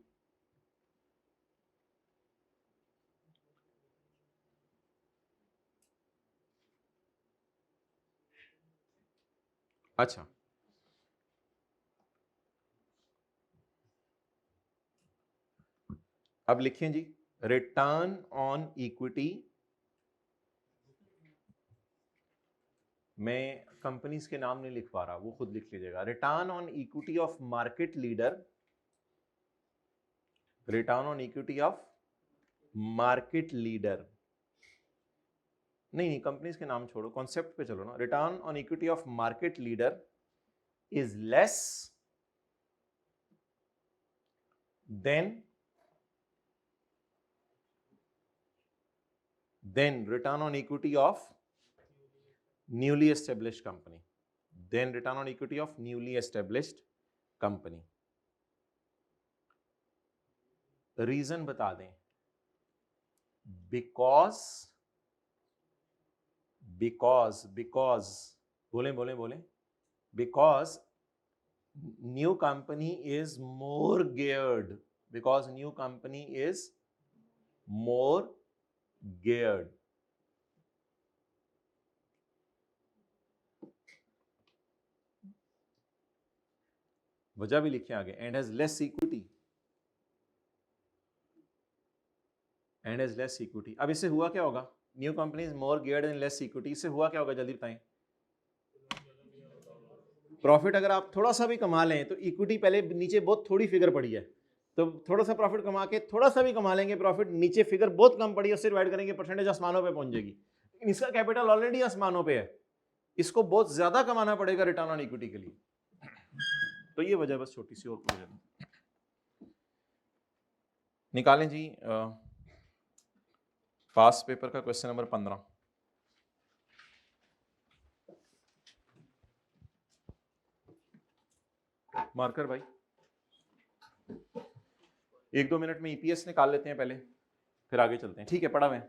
अच्छा, अब लिखें जी, रिटर्न ऑन इक्विटी, मैं कंपनीज के नाम नहीं लिख पा रहा, वो खुद लिख लीजिएगा। Return on equity of market leader, return on equity of market leader, नहीं कंपनीज के नाम छोड़ो, कॉन्सेप्ट पे चलो ना। Return on equity of market leader is less than return on equity of newly established company, than return on equity of newly established company. Reason बता दें, because बोलें, because new company is more geared, because new company is more geared. वजह भी लिखे आगे, and has less equity, and has less equity. अब इससे हुआ क्या होगा? New company is more geared and less equity, इससे हुआ क्या होगा जल्दी बताएं? प्रॉफिट अगर आप थोड़ा सा भी कमा लें तो इक्विटी पहले नीचे बहुत थोड़ी फिगर पड़ी है, तो थोड़ा सा प्रॉफिट कमा के थोड़ा सा भी कमा लेंगे प्रॉफिट, नीचे फिगर बहुत कम पड़ी है, उससे डिवाइड करेंगे परसेंटेज आसमानों पे पहुंच जाएगी। इसका कैपिटल ऑलरेडी आसमानों पे है, इसको बहुत ज्यादा कमाना पड़ेगा रिटर्न ऑन इक्विटी के लिए। तो ये वजह बस छोटी सी और वजह निकालें जी। पास पेपर का क्वेश्चन नंबर 15। मार्कर भाई 1-2 मिनट में ईपीएस निकाल लेते हैं पहले, फिर आगे चलते हैं। ठीक है, पढ़ा मैं।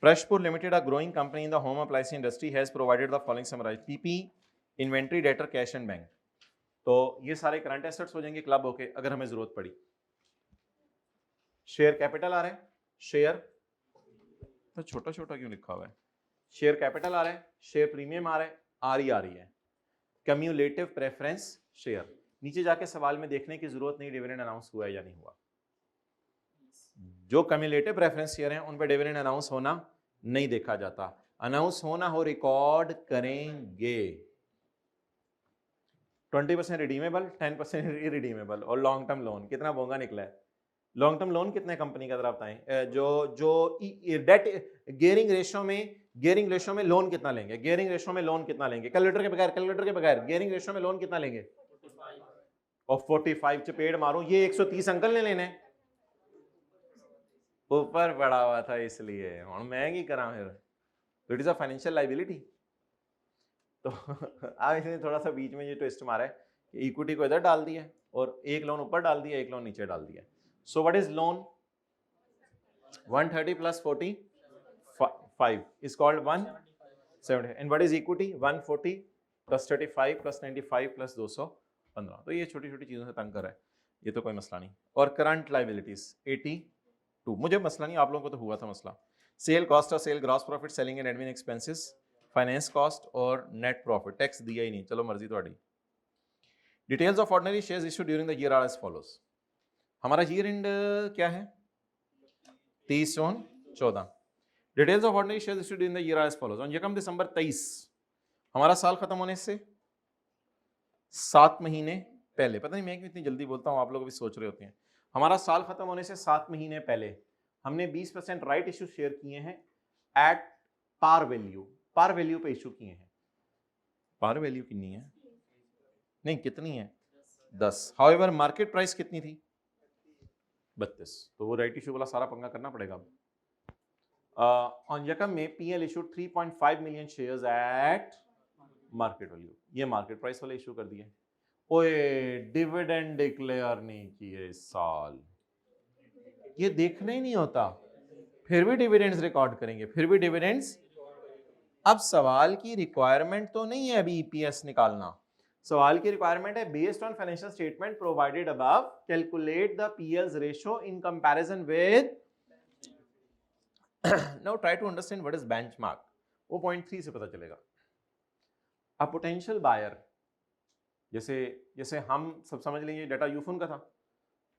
Freshpur Limited, a growing company in the home appliance industry, has provided the following summarized: PP, inventory, debtor, cash and bank। तो ये सारे करंट एसेट्स हो जाएंगे क्लब होके अगर हमें जरूरत पड़ी। शेयर कैपिटल आ रहा है, शेयर तो छोटा छोटा क्यों लिखा हुआ है? शेयर कैपिटल आ रहा है, शेयर प्रीमियम आ रहा है, आ रही है। कम्युलेटिव प्रेफरेंस शेयर, नीचे जाके सवाल में देखने की जरूरत नहीं डिविडेंड अनाउंस हुआ है या नहीं हुआ। जो कम्युलेटिव प्रेफरेंस शेयर हैं उन पर डिविडेंड अनाउंस होना नहीं देखा जाता, अनाउंस होना हो रिकॉर्ड करेंगे। 20% रिडीमेबल, 10% इरिडीमेबल। और लॉन्ग टर्म लोन कितना बोंगा निकला है? लॉन्ग टर्म लोन कितने कंपनी का, जरा बताएं। जो डेट गियरिंग रेशियो में लोन कितना लेंगे? गियरिंग रेशियो में लोन कितना लेंगे? कैलकुलेटर के बगैर गियरिंग रेशियो में लोन कितना लेंगे? और 45 चपेड़ मारो, ये 130 अंकल ने लेने, ऊपर पड़ा हुआ था इसलिए हम मैं की करा फिर। It is a financial liability. तो अब इसने थोड़ा सा बीच में ये ट्विस्ट मारा है कि इक्विटी को इधर डाल दिया और एक लोन ऊपर डाल दिया, एक लोन नीचे डाल दिया। So what is loan? 130 plus 45 is called 170, and what is equity? 140 plus 35 plus 95 plus 215। तो ये छोटी छोटी चीजों से तंग कर रहा है, ये तो कोई मसला नहीं। और करंट लाइबिलिटीज 82, मुझे मसला नहीं, आप लोगों को तो हुआ था मसला। Sale cost of sale, gross profit, selling and admin expenses, finance cost और नेट प्रॉफिट। टैक्स दिया ही नहीं, चलो मर्जी तुम्हारी। Details of ordinary shares issue during the year are as follows. हमारा ईयर एंड क्या है? 30/14। Details of ordinary shares issue during the year are as follows. On 1 December 23, हमारा साल खत्म होने से 7 महीने पहले, पता नहीं मैं क्यों इतनी जल्दी बोलता हूँ, आप लोग भी सोच रहे होते हैं। हमारा साल खत्म होने से 7 महीने पहले हमने 20% राइट इशू शेयर किए हैं at par value. Par value पे इशू किए हैं। पार वैल्यू कितनी है? नहीं, कितनी है? 10। हाउएवर मार्केट प्राइस कितनी थी? 32। तो वो राइट इशू वाला सारा पंगा करना पड़ेगा। ऑन यकम में PL issued 3.5 million shares at market value. ये मार्केट प्राइस वाले इशू कर दिए। ओए डिविडेंड डिक्लेयर नहीं किए इस साल, ये देखना ही नहीं होता, फिर भी डिविडेंड्स रिकॉर्ड करेंगे, फिर भी डिविडेंड्स। अब सवाल की रिक्वायरमेंट तो नहीं है अभी ईपीएस निकालना, सवाल की रिक्वायरमेंट है based on financial statement provided above calculate the PL's ratio in comparison with. Now try to understand what is benchmark. वो पॉइंट 3 से पता चलेगा। अ पोटेंशियल बायर, जैसे हम सब समझ लेंगे डाटा यूफोन का था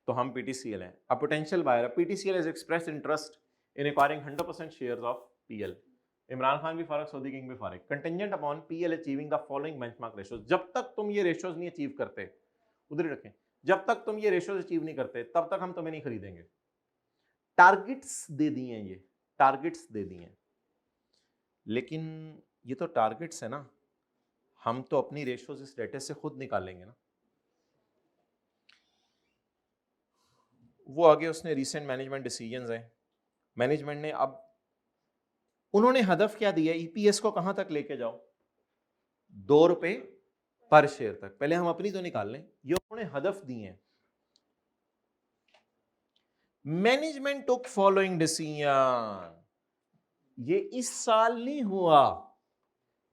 तो हम पीटीसीएल हैं। A potential buyer, PTCL is expressed interest in acquiring 100% shares of PL. Imran Khan भी फारक, सऊदी किंग भी फारक। Contingent upon PL achieving the following benchmark ratios. जब तक तुम ये रेशियोज नहीं अचीव करते, उधर ही रखें, जब तक तुम ये रेशियोज अचीव नहीं करते तब तक हम तुम्हें नहीं खरीदेंगे। टारगेट्स दे दिए हैं, ये टारगेट्स दे दिए हैं, लेकिन ये तो टारगेट्स है ना, हम तो अपनी रेशियोज इस डेटा से खुद निकालेंगे ना। वो आगे उसने रीसेंट मैनेजमेंट डिसीजंस हैं, मैनेजमेंट ने अब उन्होंने हदफ क्या दिया? ईपीएस को कहां तक लेके जाओ? 2 रुपए पर शेयर तक। पहले हम अपनी तो निकाल लें, ये उन्होंने हदफ दिए हैं। मैनेजमेंट टुक फॉलोइंग डिसीजन, ये इस साल नहीं हुआ,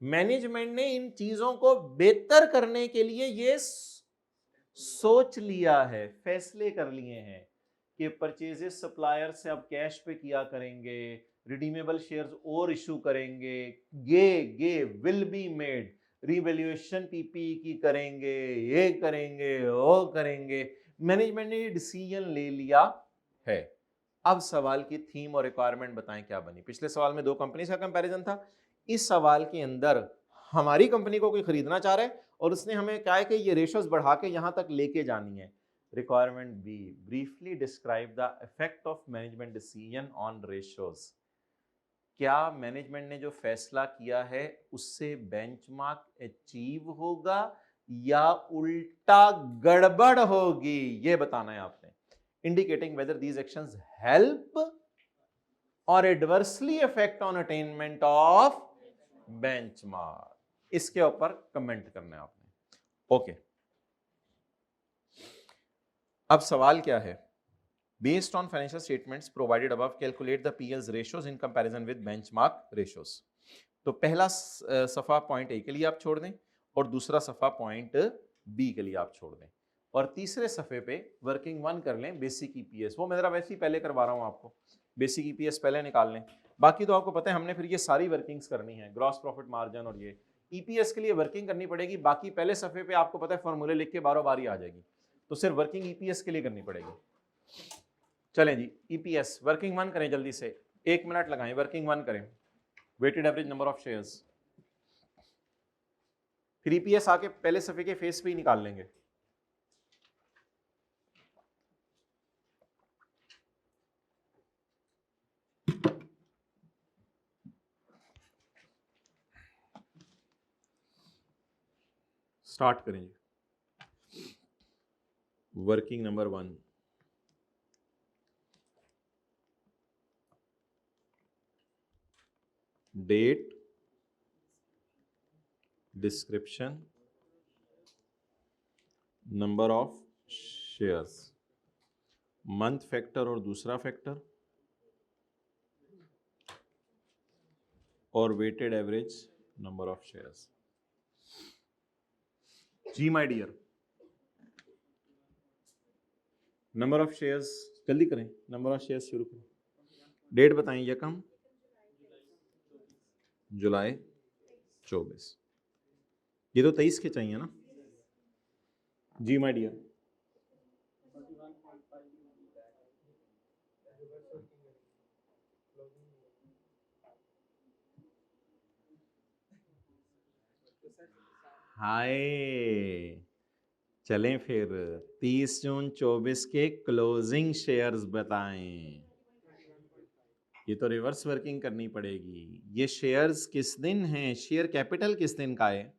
मैनेजमेंट ने इन चीजों को बेहतर करने के लिए ये सोच लिया है, फैसले कर लिए हैं कि परचेजेस सप्लायर से अब कैश पे किया करेंगे, रिडीमेबल शेयर्स और इशू करेंगे, गे will be made, revaluation PP की करेंगे, ये करेंगे वो करेंगे। मैनेजमेंट ने ये डिसीजन ले लिया है। अब सवाल की थीम और रिक्वायरमेंट बताएं क्या बनी। पिछले सवाल में 2 कंपनी का कंपैरिजन था, इस सवाल के अंदर हमारी कंपनी को कोई खरीदना चाह रहा है और उसने हमें कहा है कि ये रेशोज बढ़ा के यहां तक लेके जानी है। Requirement B, briefly describe the effect of management decision on ratios. क्या मैनेजमेंट ने जो फैसला किया है उससे बेंचमार्क अचीव होगा या उल्टा गड़बड़ होगी, ये बताना है आपने। Indicating whether these actions help और adversely effect on attainment of benchmark, इसके ऊपर कमेंट करना है आपने। ओके, अब सवाल क्या है। Based on financial statements provided above, calculate the PL's ratios in comparison with benchmark ratios. तो पहला सफा पॉइंट ए के लिए आप छोड़ दें और दूसरा सफा पॉइंट बी के लिए आप छोड़ दें, और तीसरे सफे पे वर्किंग 1 कर लें बेसिक ईपीएस। वो मैं जरा वैसे ही पहले करवा रहा हूं आपको, बेसिक ईपीएस पहले निकाल लें। बाकी तो आपको पता है हमने फिर ये सारी वर्किंग्स करनी है, ग्रॉस प्रॉफिट मार्जिन और ये ईपीएस के लिए वर्किंग करनी पड़ेगी। बाकी पहले सफे पे आपको पता है फॉर्मूले लिख के बारो बारी आ जाएगी, तो सिर्फ वर्किंग ईपीएस के लिए करनी पड़ेगी। चलें जी, ईपीएस वर्किंग 1 करें जल्दी से, 1 मिनट लगाएं, वर्किंग 1 करें, weighted average number of shares. फिर ईपीएस आके पहले सफे के फेस पे ही निकाल लेंगे। स्टार्ट करें जी, working number 1। Date, description, number of shares, month factor और दूसरा फैक्टर, और weighted average number of shares. जी my dear, number of shares जल्दी करें, नंबर ऑफ शेयर्स शुरू करें। डेट बताएं, यकम जुलाई 24। ये तो 23 के चाहिए ना। जी माय डियर, हाय चलें फिर 30 जून 24 के क्लोजिंग शेयर्स बताएं। ये तो रिवर्स वर्किंग करनी पड़ेगी। ये शेयर्स किस दिन हैं, शेयर कैपिटल किस दिन का है?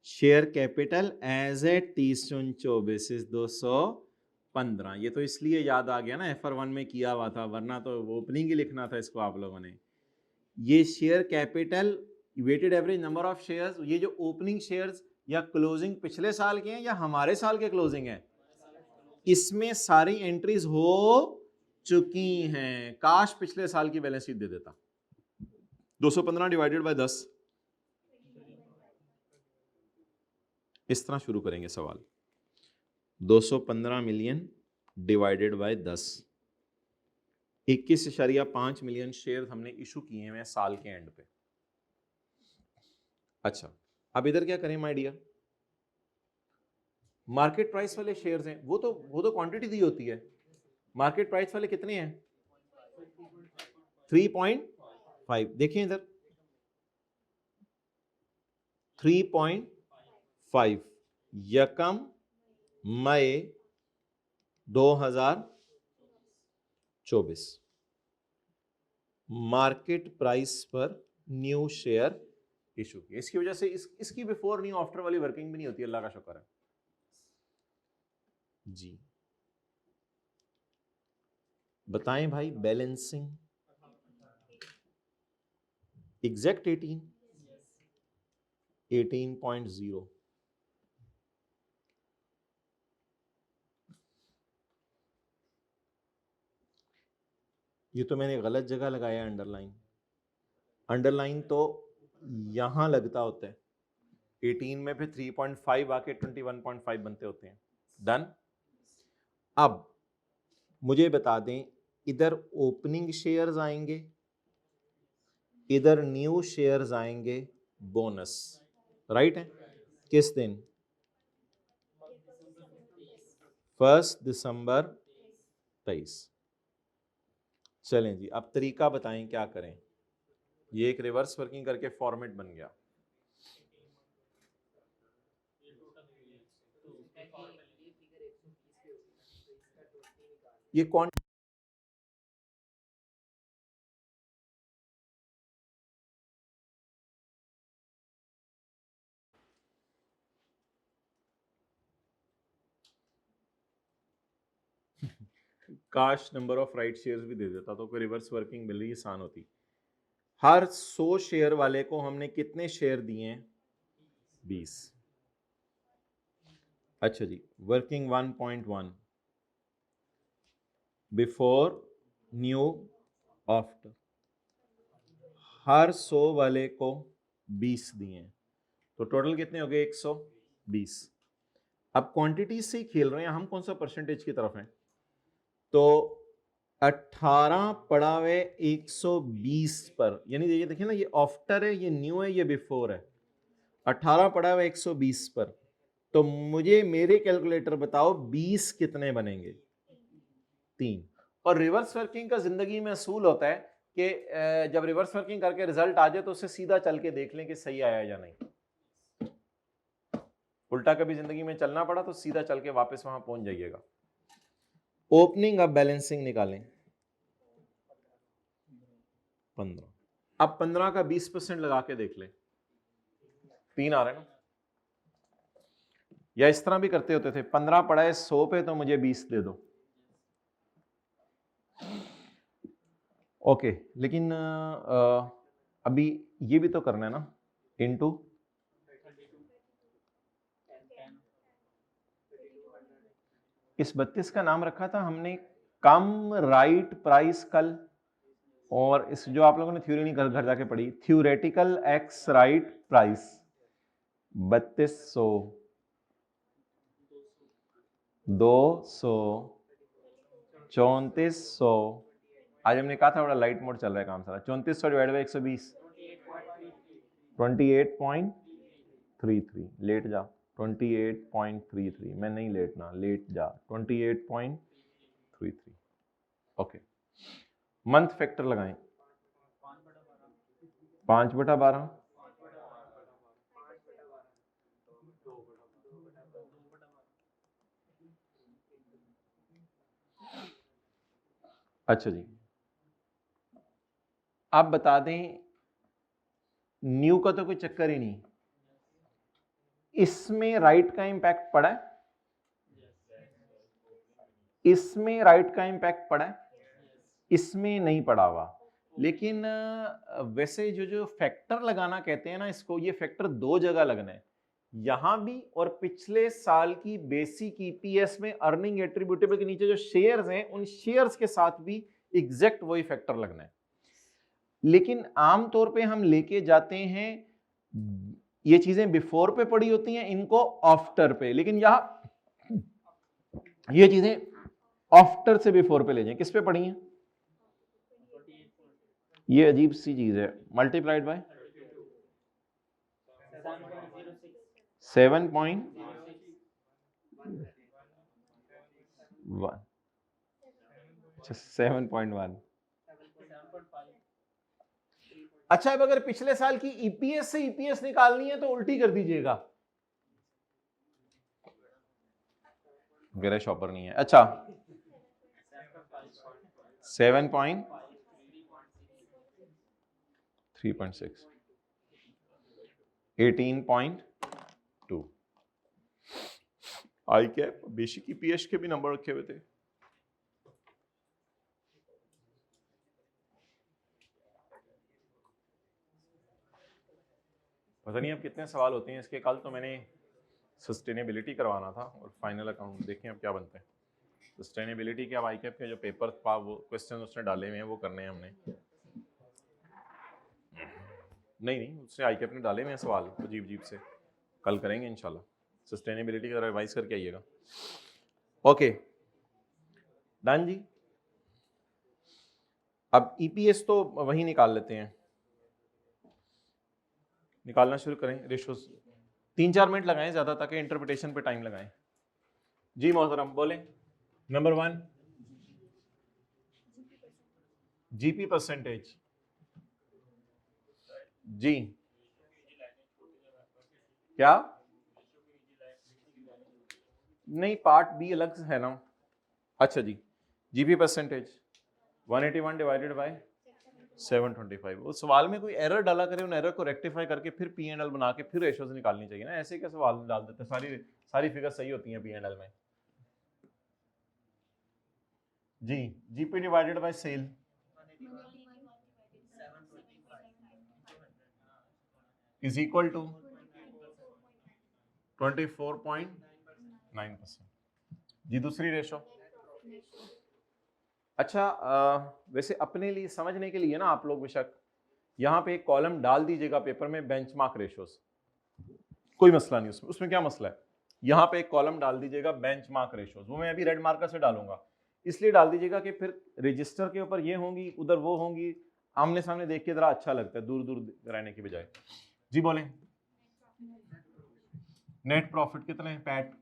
Share capital as a 30 June 24 is 215। ये तो इसलिए याद आ गया ना, FR1 में किया हुआ था, वरना तो ओपनिंग ही लिखना था इसको आप लोगों ने। ये share capital, weighted average number of shares, ये जो ओपनिंग शेयर्स या क्लोजिंग पिछले साल के हैं या हमारे साल के क्लोजिंग है, इसमें सारी एंट्रीज हो चुकी हैं। काश पिछले साल की बैलेंस शीट दे देता। 215 डिवाइडेड बाय 10, इस तरह शुरू करेंगे सवाल। 215 million divided by 10, 21.5 million share हमने इशू किए हैं साल के एंड पे। अच्छा, अब इधर क्या करें माय डियर, मार्केट प्राइस वाले शेयर्स हैं, वो तो क्वांटिटी दी होती है। मार्केट प्राइस वाले कितने हैं? 3.5। देखें इधर 3.5 यकम मई 2024 मार्केट प्राइस पर न्यू शेयर इशू किया। इसकी वजह से इसकी बिफोर न्यू आफ्टर वाली वर्किंग भी नहीं होती, अल्लाह का शुक्र है जी। बताएं भाई, बैलेंसिंग एग्जैक्ट 18.0। ये तो मैंने गलत जगह लगाया अंडरलाइन। अंडरलाइन तो यहां लगता होता है 18 में, फिर 3.5 आके 21.5 बनते होते हैं। डन। अब मुझे बता दें, इधर ओपनिंग शेयर्स आएंगे, इधर न्यू शेयर्स आएंगे, बोनस, राइट है। किस दिन? 1 दिसंबर 23। चलें जी, अब तरीका बताएं क्या करें। ये एक रिवर्स वर्किंग करके फॉर्मेट बन गया। ये कौन काश नंबर ऑफ राइट शेयर्स भी दे देता तो कोई रिवर्स वर्किंग मिल रही आसान होती। हर 100 शेयर वाले को हमने कितने शेयर दिए हैं? 20। अच्छा जी, वर्किंग 1.1 बिफोर न्यू आफ्टर, हर 100 वाले को 20 दिए हैं, तो टोटल कितने हो गए? 120। अब क्वांटिटी से ही खेल रहे हैं हम, कौन सा परसेंटेज की तरफ है? तो 18 पड़ा हुए 120 पर, यानी ये देखिए ना, ये आफ्टर है, ये न्यू है, ये बिफोर है। 18 पड़ा हुआ 120 पर, तो मुझे मेरे कैलकुलेटर बताओ 20 कितने बनेंगे? 3। और रिवर्स वर्किंग का जिंदगी में असूल होता है कि जब रिवर्स वर्किंग करके रिजल्ट आ जाए तो उसे सीधा चल के देख लें कि सही आया या नहीं। उल्टा कभी जिंदगी में चलना पड़ा तो सीधा चल के वापस वहां पहुंच जाइएगा। ओपनिंग, अब बैलेंसिंग निकालें। 15। अब 15 का 20% लगा के देख लें, 3 आ रहे हैं ना। या इस तरह भी करते होते थे, 15 पड़ा है 100 पे तो मुझे 20 दे दो। ओके, लेकिन अभी ये भी तो करना है ना, इनटू इस 32 का नाम रखा था हमने कम राइट प्राइस कल, और इस जो आप लोगों ने थ्योरी नहीं घर जाके पढ़ी, थ्योरेटिकल एक्स राइट प्राइस 3200, 200, 3400। आज हमने कहा था बड़ा लाइट मोड चल रहा है काम सारा। 3400 डिवाइड बाई 120, 28.33। लेट जा, 28.33। मैं नहीं लेटना, लेट जा, 28.33। ओके, मंथ फैक्टर लगाएं, 5/12। अच्छा जी, आप बता दें, न्यू का तो कोई चक्कर ही नहीं, इसमें राइट का इंपैक्ट पड़ा है, इसमें राइट का इंपैक्ट पड़ा है, इसमें नहीं पड़ा हुआ। लेकिन वैसे जो फैक्टर लगाना कहते हैं ना इसको, ये फैक्टर 2 जगह लगना है, यहां भी और पिछले साल की बेसिक ईपीएस में अर्निंग एट्रीब्यूटेबल के नीचे जो शेयर्स हैं उन शेयर्स के साथ भी एग्जैक्ट वही फैक्टर लगना है। लेकिन आमतौर पे हम लेके जाते हैं, ये चीजें बिफोर पे पड़ी होती हैं, इनको आफ्टर पे, लेकिन यहां ये चीजें आफ्टर से बिफोर पे ले जाएं, किस पे पड़ी हैं? ये अजीब सी चीज है, मल्टीप्लाइड बाय 7.1। अच्छा 7.1। अच्छा, अब अगर पिछले साल की ईपीएस से ईपीएस निकालनी है तो उल्टी कर दीजिएगा, मेरा शॉपर नहीं है। अच्छा 7.3.6, 18.2। आई कैप बेसिक ईपीएस के भी नंबर रखे हुए थे। पता नहीं अब कितने सवाल होते हैं इसके। कल तो मैंने सस्टेनेबिलिटी करवाना था और फाइनल अकाउंट, देखें अब क्या बनते हैं। सस्टेनेबिलिटी के अब आई कैप के जो पेपर वो क्वेश्चन उसने डाले हुए हैं वो करने हैं हमने। नहीं नहीं, उससे आई कैप ने डाले हुए सवाल अजीब अजीब से, कल करेंगे इंशाल्लाह। सस्टेनेबिलिटी का रिवाइज करके आइएगा। ओके डन जी। अब ईपीएस तो वही निकाल लेते हैं, निकालना शुरू करें रेशोज। 3-4 मिनट लगाएं ज़्यादा, ताकि इंटरप्रिटेशन पे टाइम लगाएं। जी मोहतरम बोलें। Number 1 GP percentage. जी क्या नहीं, पार्ट बी अलग से है ना। अच्छा जी, जीपी परसेंटेज 181 डिवाइडेड बाय 725। उस सवाल में कोई एरर डाला करे, उन एरर को रेक्टिफाई करके फिर पी एंड एल बना के फिर रेशोज निकालनी चाहिए ना। ऐसे क्या सवाल डाल देते हैं, सारी सारी फिगर सही होती हैं पी एंड एल में। जी GP divided by sale is equal to 24.9%। जी दूसरी रेशो। अच्छा वैसे अपने लिए समझने के लिए ना आप लोग बेशक यहाँ पे एक कॉलम डाल दीजिएगा पेपर में, बेंचमार्क रेशोज। कोई मसला नहीं उसमें, उसमें क्या मसला है। यहाँ पे एक कॉलम डाल दीजिएगा बेंचमार्क रेशोज, वो मैं अभी रेड मार्कर से डालूंगा। इसलिए डाल दीजिएगा कि फिर रजिस्टर के ऊपर ये होंगी, उधर वो होंगी, आमने सामने देख के जरा अच्छा लगता है, दूर दूर रहने की बजाय। जी बोले। नेट प्रॉफिट कितने हैं पैट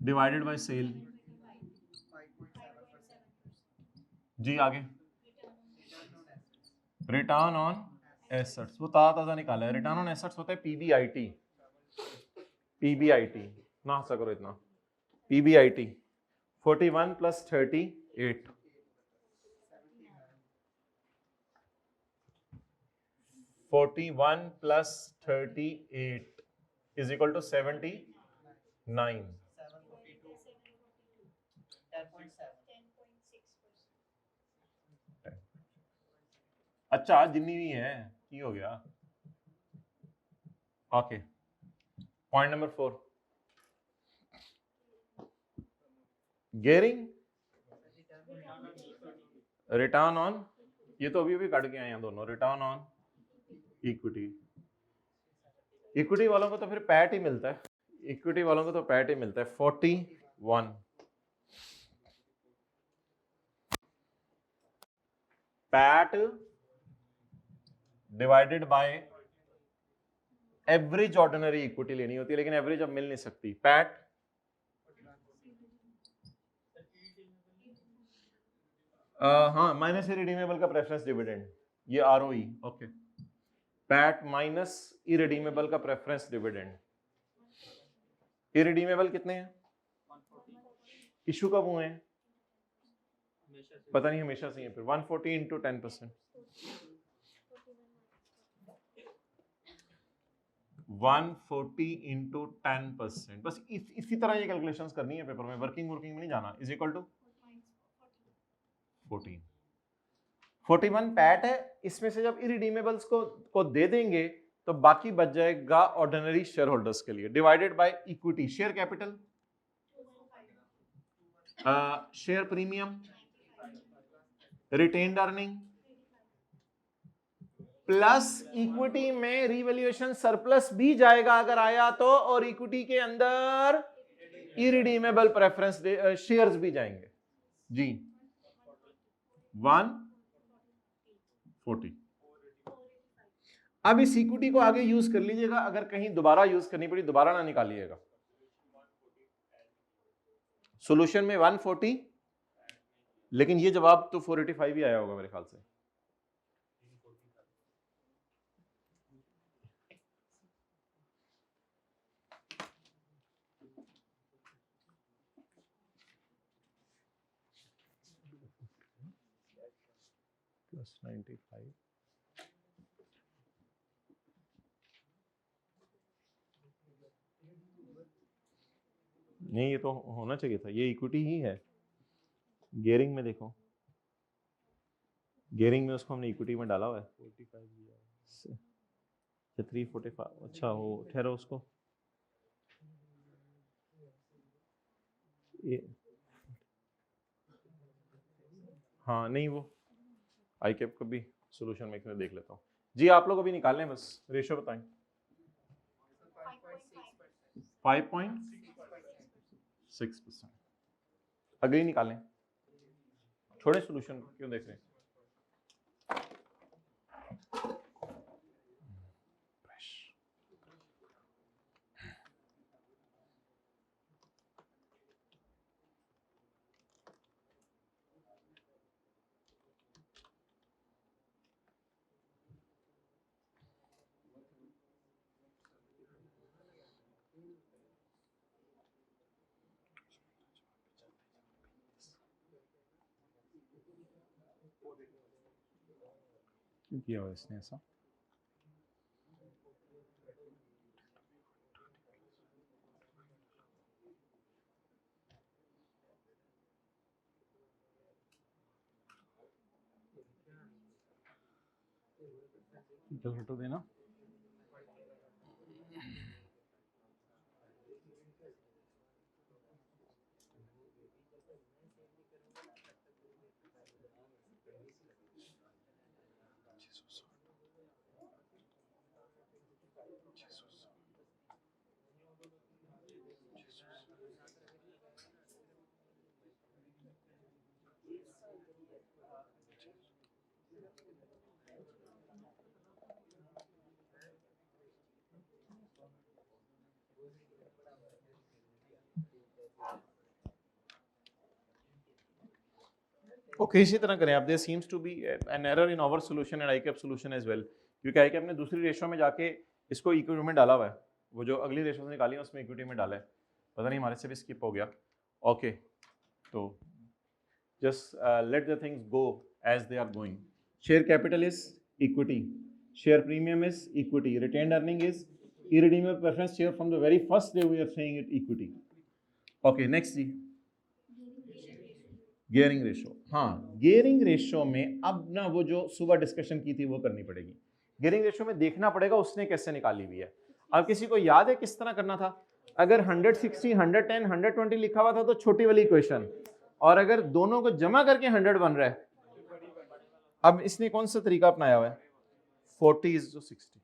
डिवाइडेड बाय सेल। जी आगे रिटर्न ऑन एसेट्स, वो ताजा निकाला है। रिटर्न ऑन एसेट्स होता है पीबीआईटी। पीबीआईटी ना हंसा करो इतना। PBIT 41 plus 38, 41 plus 38 is equal to 79। अच्छा जितनी भी है की हो गया। Okay point number 4 gearing return on, ये तो अभी अभी काट के आए हैं दोनों। रिटर्न ऑन इक्विटी, इक्विटी वालों को तो फिर पैट ही मिलता है, इक्विटी वालों को तो पैट ही मिलता है 41। PAT divided by average ordinary equity लेनी होती है, लेकिन एवरेज अब मिल नहीं सकती। पैट हाँ माइनस इरिडीमेबल का प्रेफरेंस डिविडेंड, ये ROE. Okay PAT minus irredeemable का प्रेफरेंस डिविडेंड। इरिडीमेबल कितने हैं, इशू कब हुए हैं पता नहीं, हमेशा से ही है। फिर 140 इंटू 10%, 140 इंटू 10%। बस इसी तरह ये कैलकुलेशंस करनी है पेपर में, वर्किंग में नहीं जाना। Is equal to 14। 41 पैट है, इसमें से जब इरिडीमेबल्स को दे देंगे तो बाकी बच जाएगा ऑर्डिनरी शेयर होल्डर्स के लिए, divided by equity. Share capital, share premium, retained earning plus equity में रिवैल्यूएशन सरप्लस भी जाएगा अगर आया तो, और इक्विटी के अंदर इरिडीमेबल प्रेफरेंस शेयर्स भी जाएंगे। जी 140। अब इस इक्विटी को आगे यूज कर लीजिएगा, अगर कहीं दोबारा यूज करनी पड़ी दोबारा ना निकालिएगा। सॉल्यूशन में 140, लेकिन ये जवाब तो 485 ही आया होगा मेरे ख्याल से। प्लस 95, नहीं ये तो होना चाहिए था, ये इक्विटी ही है। गेयरिंग में देखो, गेयरिंग में उसको हमने इक्विटी में डाला हुआ है 345। अच्छा वो ठहरो उसको ये, हाँ नहीं वो आई कैप का भी सोल्यूशन में देख लेता हूँ। जी आप लोग अभी निकाल लें, बस रेशियो बताएं। 5.6%। अगली निकालें, छोड़े सोल्यूशन क्यों देख रहे हैं। क्यों किया हुआ इसने ऐसा? हटो देना। ओके इसी तरह करें आप। There seems to be an error in our solution and ICAP solution as well, क्योंकि आईकैप ने दूसरी रेशियो में जाके इसको इक्विटी में डाला हुआ है, वो जो अगली रेशियो से निकाली है उसमें इक्विटी में डाला है, पता नहीं हमारे से भी स्किप हो गया। ओके तो just let the things go as they are going. Share capital is equity, share premium is equity, retained earning is irredeemable preference share from the very first day we are saying it equity. Okay next जी, gearing ratio. हाँ gearing ratio में अब ना वो जो सुबह discussion की थी वो करनी पड़ेगी। गियरिंग रेशियो में देखना पड़ेगा उसने कैसे निकाली हुई है। अब किसी को याद है किस तरह करना था? अगर 160, 110, 120 लिखा हुआ था तो छोटी वाली इक्वेशन, और अगर दोनों को जमा करके 100 बन रहा है, अब इसने कौन सा तरीका अपनाया हुआ है? 40 is to 60,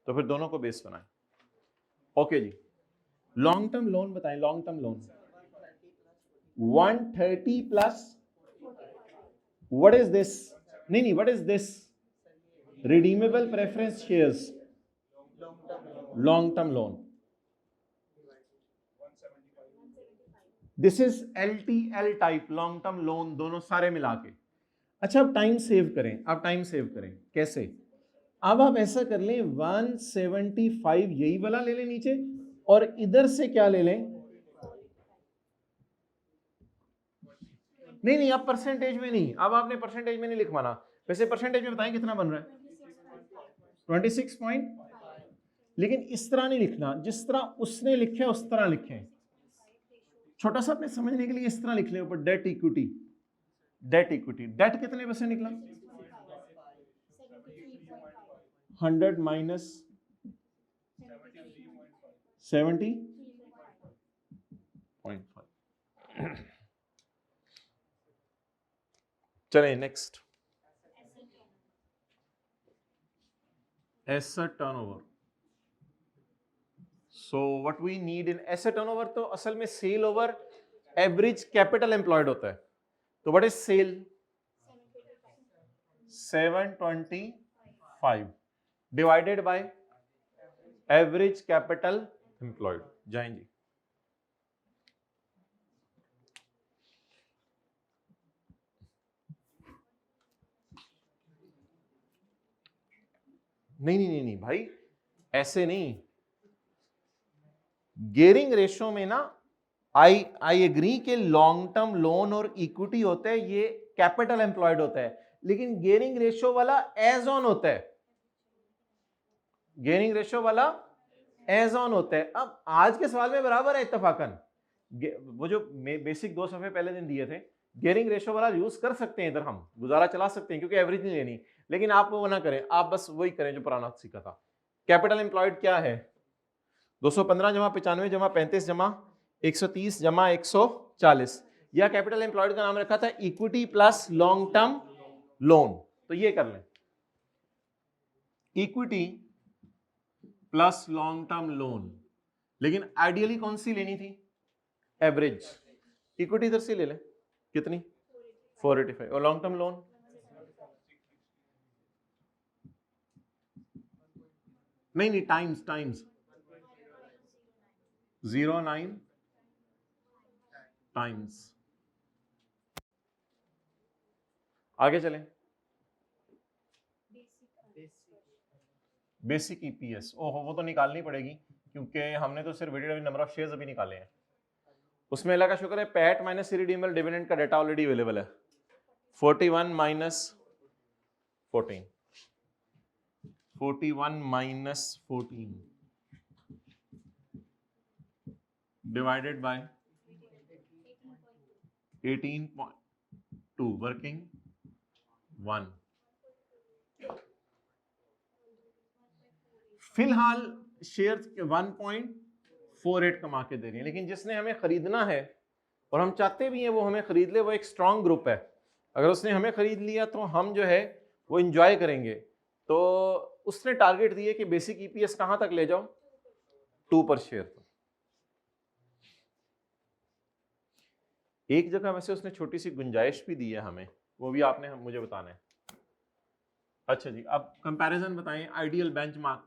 तो फिर दोनों को बेस बनाए। ओके जी, लॉन्ग टर्म लोन बताएं। Long term loan 130 plus what is this? नहीं what is this? Redeemable preference shares, long term loan. This is LTL type long term loan, दोनों सारे मिला के। अच्छा अब टाइम सेव करें, अब टाइम सेव करें कैसे? अब आप ऐसा कर लें 175 यही वाला ले लें नीचे, और इधर से क्या ले लें? नहीं अब परसेंटेज में नहीं, अब आपने परसेंटेज में नहीं लिखवाना। वैसे परसेंटेज में बताएं कितना बन रहा है? 26 पॉइंट, लेकिन इस तरह नहीं लिखना, जिस तरह उसने लिखे उस तरह लिखें। छोटा सा अपने समझने के लिए इस तरह लिख लें ऊपर debt equity. Debt equity, debt कितने परसेंट निकला? 100 माइनस 70.5। चलिए next, asset turnover. So what we need in asset turnover, तो असल में sale over average capital employed होता है। तो what is sale? 725 divided by average capital employed. जाएंगे नहीं भाई ऐसे नहीं। गियरिंग रेशियो में ना आई एग्री के लॉन्ग टर्म लोन और इक्विटी होता है, ये कैपिटल एम्प्लॉयड होता है, लेकिन गियरिंग रेशियो वाला एज ऑन होता है। गियरिंग रेशियो वाला एज ऑन होता है। अब आज के सवाल में बराबर है इत्तेफाकन, वो जो बेसिक 2 सफे पहले दिन दिए थे, गियरिंग रेशियो वाला यूज कर सकते हैं, इधर हम गुजारा चला सकते हैं क्योंकि एवरेज नहीं लेनी, लेकिन आप वो ना करें, आप बस वही करें जो पुराना सीखा था। कैपिटल एम्प्लॉयड क्या है? 215 जमा 95 जमा 35 जमा 130 जमा 140, या कैपिटल एम्प्लॉयड का नाम रखा था equity plus long term loan. तो ये कर लें। Equity plus long term loan, लेकिन आइडियली कौन सी लेनी थी? एवरेज। इक्विटी इधर से ले ले, कितनी? 485। और लॉन्ग टर्म लोन? नहीं, टाइम्स 09 टाइम्स। आगे चलें। बेसिक ईपीएस, ओहो वो तो निकालनी पड़ेगी क्योंकि हमने तो सिर्फ वेटेड नंबर ऑफ शेयर्स अभी निकाले हैं। उसमें अल्लाह का शुक्र है पैट माइनस रिडीमेबल डिविडेंड का डाटा ऑलरेडी अवेलेबल है। 41 माइनस 14 डिवाइडेड बाय 18.2 वर्किंग 1। फिलहाल शेयर 1.48 कमा के दे रही है, लेकिन जिसने हमें खरीदना है और हम चाहते भी हैं वो हमें खरीद ले, वो एक स्ट्रांग ग्रुप है। अगर उसने हमें खरीद लिया तो हम जो है वो एंजॉय करेंगे। तो उसने टारगेट दिए कि बेसिक ईपीएस कहां तक ले जाओ? 2 पर शेयर। एक जगह वैसे उसने छोटी सी गुंजाइश भी दी है हमें, वो भी आपने मुझे बताना है। अच्छा जी, अब कंपैरिजन बताएं आइडियल बेंचमार्क।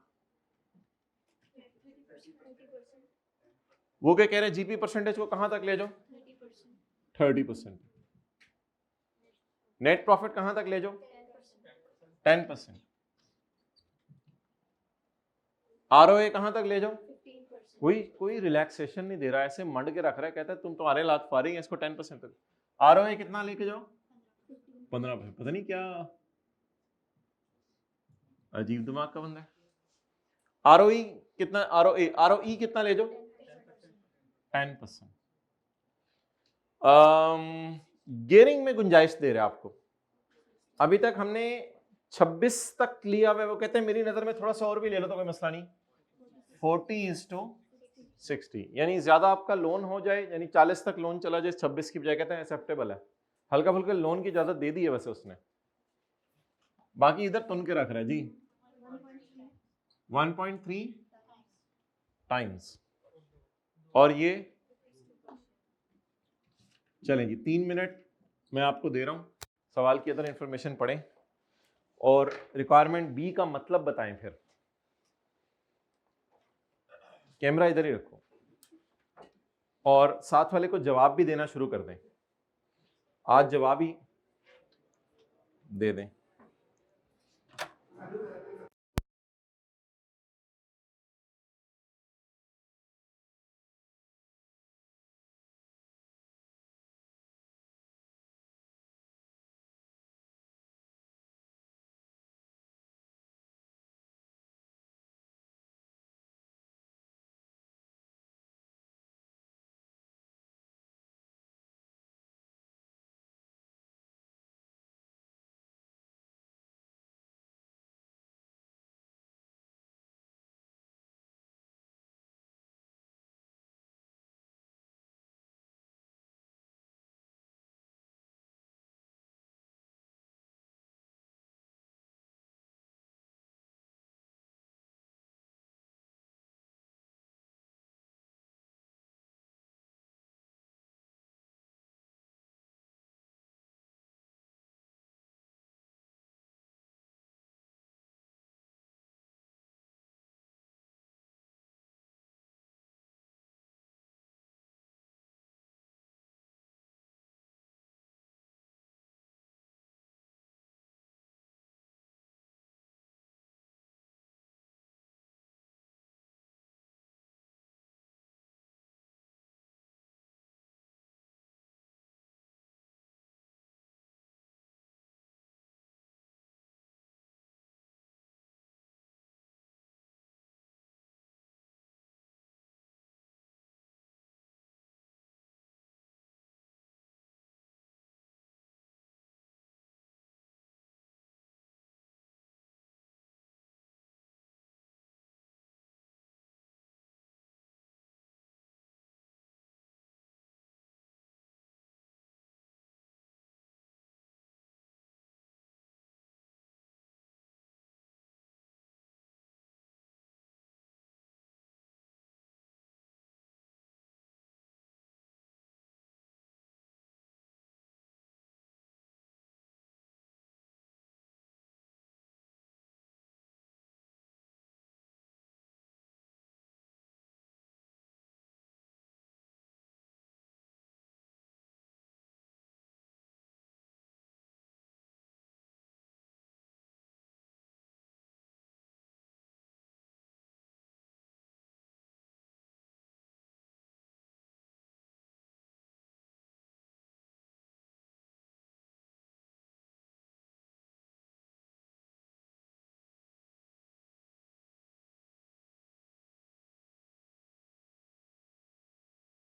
वो क्या कह रहे हैं? जीपी परसेंटेज को कहां तक ले जाओ? 30%। नेट प्रॉफिट कहां तक ले जाओ? 10%। आरओए कहां तक ले जाओ? कोई रिलैक्सेशन नहीं दे रहा है, ऐसे मंड के रख रहा है, कहता है तुम तुम्हारे लात फारिंग है, इसको 10% तक। आरओए कितना लेके जाओ? 15%। पता नहीं क्या अजीब दिमाग का बंदा है। आरओई कितना? आरओई कितना ले जाओ? 10%। गियरिंग में गुंजाइश दे रहे हैं आपको। अभी तक हमने 26 तक लिया हुआ है, वो कहते हैं मेरी नजर में थोड़ा सा और भी ले लो तो कोई मसला नहीं। 40:60, यानी ज्यादा आपका लोन हो जाए, यानी 40 तक लोन चला जाए 26 की बजाय, कहते हैं एक्सेप्टेबल है। हल्का फुल्का लोन की इजाजत दे दी है वैसे उसने, बाकी इधर तुन के रख रहा है जी। 1.3 टाइम्स। और ये चलें जी, 3 मिनट मैं आपको दे रहा हूं, सवाल की अदर इंफॉर्मेशन पढ़ें और रिक्वायरमेंट बी का मतलब बताएं। फिर कैमरा इधर ही रखो और साथ वाले को जवाब भी देना शुरू कर दें। आज जवाब ही दे दें।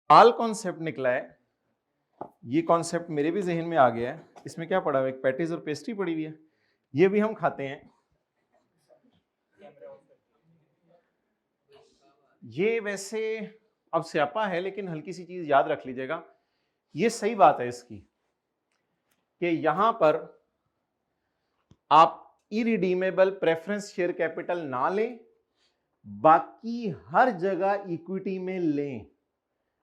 आल कॉन्सेप्ट निकला है, ये कॉन्सेप्ट मेरे भी जहन में आ गया है। इसमें क्या पड़ा हुआ है, एक पैटीज और पेस्ट्री पड़ी हुई है, ये भी हम खाते हैं। ये वैसे अब स्यापा है, लेकिन हल्की सी चीज याद रख लीजिएगा, ये सही बात है इसकी कि यहां पर आप इरिडीमेबल प्रेफरेंस शेयर कैपिटल ना लें, बाकी हर जगह इक्विटी में लें।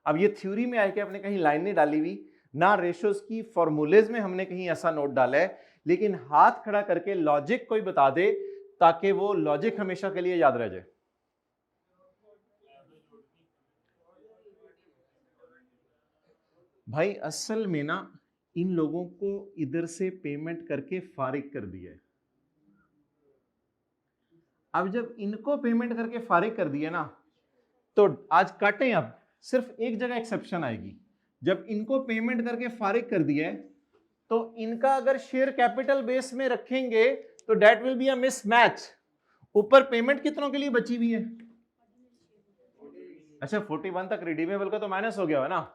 अब ये थ्योरी में आके आपने कहीं लाइन नहीं डाली हुई, ना रेशोज की फॉर्मूलेज में हमने कहीं ऐसा नोट डाला है, लेकिन हाथ खड़ा करके लॉजिक कोई बता दे ताकि वो लॉजिक हमेशा के लिए याद रह जाए। भाई असल में ना इन लोगों को इधर से पेमेंट करके फारिग कर दिया है। अब जब इनको पेमेंट करके फारिग कर दिया ना, तो आज काटें, अब सिर्फ एक जगह एक्सेप्शन आएगी, जब इनको पेमेंट करके फारिग कर दिया है तो इनका अगर शेयर कैपिटल बेस में रखेंगे तो debt will be a mismatch. ऊपर पेमेंट कितनों के लिए बची हुई है? अच्छा 41 तक रिडीमेबल का तो माइनस हो गया है ना,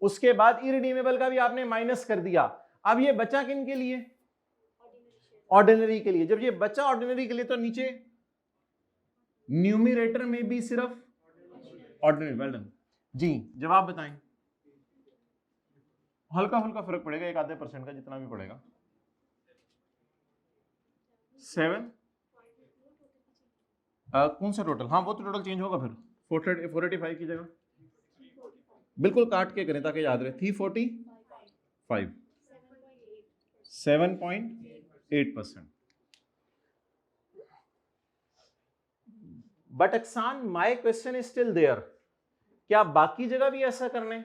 उसके बाद इरिडीमेबल का भी आपने माइनस कर दिया। अब ये बचा किन के लिए? ऑर्डिनरी के लिए। जब ये बचा ऑर्डिनरी के लिए तो नीचे न्यूमरेटर में भी सिर्फ ऑर्डिनरी। वेल डन जी, जवाब बताएं। हल्का हल्का फर्क पड़ेगा, 1-आधे% का, जितना भी पड़ेगा। 7 कौन सा टोटल? हाँ वो तो टोटल चेंज होगा फिर, 485 की जगह बिल्कुल काट के करें ताकि याद रहे। 345 7.8%। बट अक्सान my question is still there, क्या बाकी जगह भी ऐसा करने?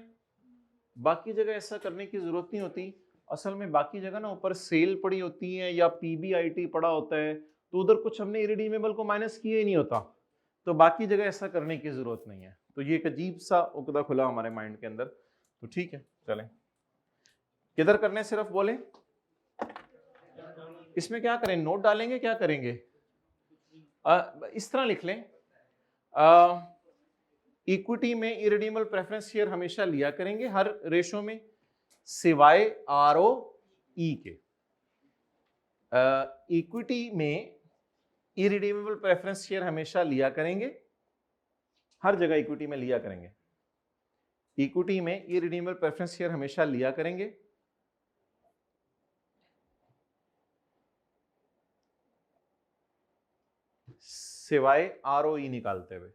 बाकी जगह ऐसा करने की जरूरत नहीं होती। असल में बाकी जगह ना ऊपर सेल पड़ी होती है या पीबीआईटी पड़ा होता है, तो उधर कुछ हमने इरिडीमेबल को माइनस किया ही नहीं होता, तो बाकी जगह ऐसा करने की जरूरत नहीं है। तो ये एक अजीब सा उकदा खुला हमारे माइंड के अंदर, तो ठीक है चलें। किधर करने सिर्फ बोले, इसमें क्या करें, नोट डालेंगे, क्या करेंगे? इस तरह लिख लें, इक्विटी में इरिडीमेबल प्रेफरेंस शेयर हमेशा लिया करेंगे हर रेशो में, सिवाय आरओई के। इक्विटी में इरिडीमेबल प्रेफरेंस शेयर हमेशा लिया करेंगे, हर जगह इक्विटी में लिया करेंगे। इक्विटी में इरिडीमेबल प्रेफरेंस शेयर हमेशा लिया करेंगे, सिवाय आरओई निकालते हुए।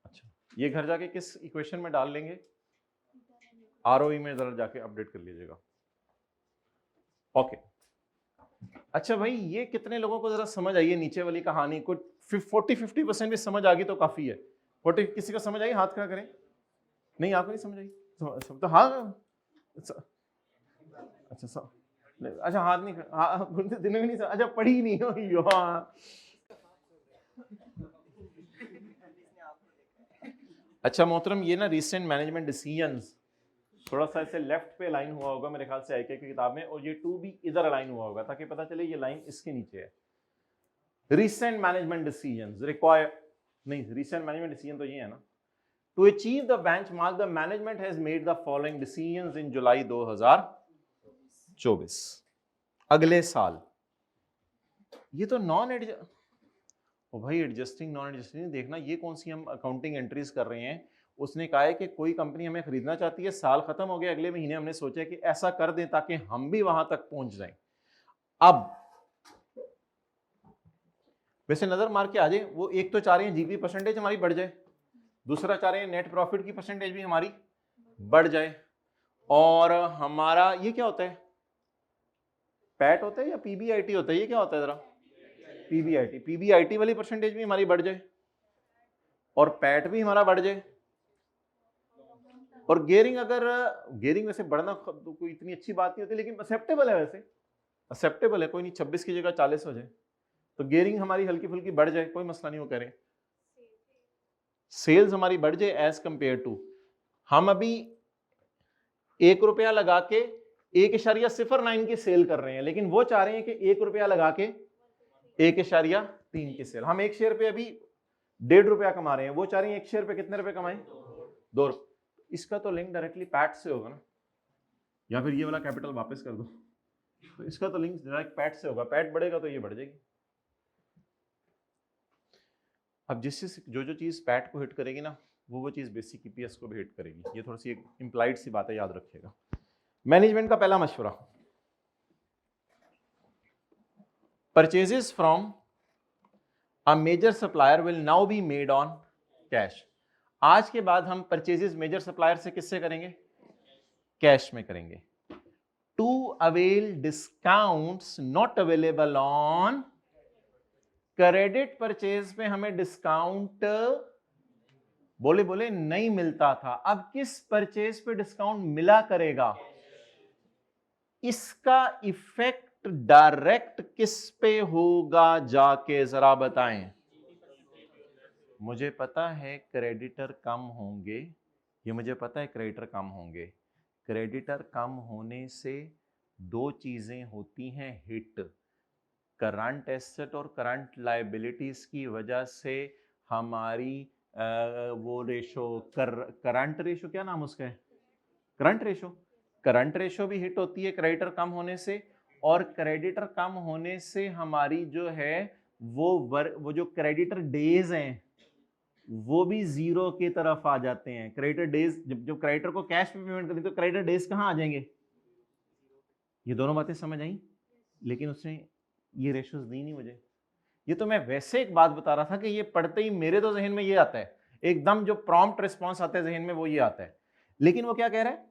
अच्छा, ये घर जाके किस इक्वेशन में डाल लेंगे? आरओई में जरा जाके अपडेट कर लीजिएगा। ओके अच्छा भाई, ये कितने लोगों को जरा समझ आई है नीचे वाली कहानी? कुछ 40-50% भी समझ आ गई तो काफी है। 40 किसी को समझ आई? हाथ खड़ा करें। नहीं आपको नहीं समझ आई तो हाँ अच्छा अच्छा हाथ नहीं, हाँ दिन में नहीं, अच्छा पढ़ी नहीं हो। हाँ अच्छा मोहतरम, ये ना रिसेंट मैनेजमेंट डिसीजंस थोड़ा सा ऐसे लेफ्ट पे अलाइन हुआ होगा मेरे ख्याल से आईके की किताब में, और ये 2 भी इधर अलाइन हुआ होगा ताकि पता चले ये लाइन इसके नीचे है। रिसेंट मैनेजमेंट डिसीजंस रिक्वायर, नहीं रिसेंट मैनेजमेंट डिसीजन तो ये है ना। To achieve the benchmark the management has made the following decisions in July 2024। अगले साल। ये तो नॉन एडजस्ट, ओ भाई एडजस्टिंग नॉन एडजस्टिंग देखना, ये कौन सी हम अकाउंटिंग एंट्रीज कर रहे हैं। उसने कहा है कि कोई कंपनी हमें खरीदना चाहती है, साल खत्म हो गया, अगले महीने हमने सोचा कि ऐसा कर दें ताकि हम भी वहां तक पहुंच जाएं। अब वैसे नजर मार के आ जाए, वो एक तो चाह रहे हैं जीपी परसेंटेज हमारी बढ़ जाए, दूसरा चाह रहे हैं नेट प्रॉफिट की परसेंटेज भी हमारी बढ़ जाए, और हमारा ये क्या होता है, पैट होता है या पीबीआईटी होता है? ये क्या होता है जरा? पीबीआईटी। पीबीआईटी वाली परसेंटेज भी हमारी बढ़ जाए और पैट भी हमारा बढ़ जाए, और गेयरिंग, अगर गेयरिंग वैसे बढ़ना तो कोई इतनी अच्छी बात नहीं होती, लेकिन एक्सेप्टेबल है, वैसे एक्सेप्टेबल है, कोई नहीं 26 की जगह 40 हो जाए तो गेयरिंग हमारी हल्की फुल्की बढ़ जाए, कोई मसला नहीं, वो करें। सेल्स हमारी बढ़ जाए एज कंपेयर टू, हम अभी 1 रुपया लगा के 1.09 की सेल कर रहे हैं, लेकिन वो चाह रहे हैं कि 1 रुपया लगा के 1.3 की सेल। हम एक शेयर पे अभी 1.5 रुपया कमा रहे हैं, वो चाह रही है एक शेयर पे कितने रुपए कमाएं? 2 रुपये। इसका तो लिंक डायरेक्टली पैट से होगा ना, या फिर ये वाला कैपिटल वापस कर दो, तो इसका तो लिंक डायरेक्ट पैट से होगा, पैट बढ़ेगा तो ये बढ़ जाएगी। अब जिससे जो चीज पैट को हिट करेगी ना, वो चीज बेसिक ईपीएस को भी हिट करेगी। ये थोड़ी सी एक इंप्लाइड सी बात है, याद रखिएगा। मैनेजमेंट का पहला मशवरा, purchases from a major supplier will now be made on cash. आज के बाद हम परचेजेस मेजर सप्लायर से किससे करेंगे? कैश में करेंगे। To avail discounts not available on credit purchase में हमें डिस्काउंट बोले नहीं मिलता था, अब किस परचेज पे डिस्काउंट मिला करेगा? इसका इफेक्ट डायरेक्ट किस पे होगा जाके जरा बताएं। मुझे पता है क्रेडिटर कम होंगे, ये मुझे पता है क्रेडिटर कम होंगे। क्रेडिटर कम होने से दो चीजें होती हैं हिट, करंट एसेट और करंट लायबिलिटीज की वजह से हमारी वो रेशो करंट रेशो, क्या नाम उसका है, करंट रेशो भी हिट होती है क्रेडिटर कम होने से, और क्रेडिटर कम होने से हमारी जो है वो जो क्रेडिटर डेज हैं वो भी जीरो की तरफ आ जाते हैं। क्रेडिटर डेज, जब क्रेडिटर को कैश में पेमेंट करें तो क्रेडिटर डेज कहां आ जाएंगे? ये दोनों बातें समझ आई, लेकिन उसने ये रेशोज दी नहीं मुझे। ये तो मैं वैसे एक बात बता रहा था कि ये पढ़ते ही मेरे तो जहन में ये आता है, एकदम जो प्रॉम्प्ट रिस्पॉन्स आता है जहन में वो ये आता है। लेकिन वो क्या कह रहा है,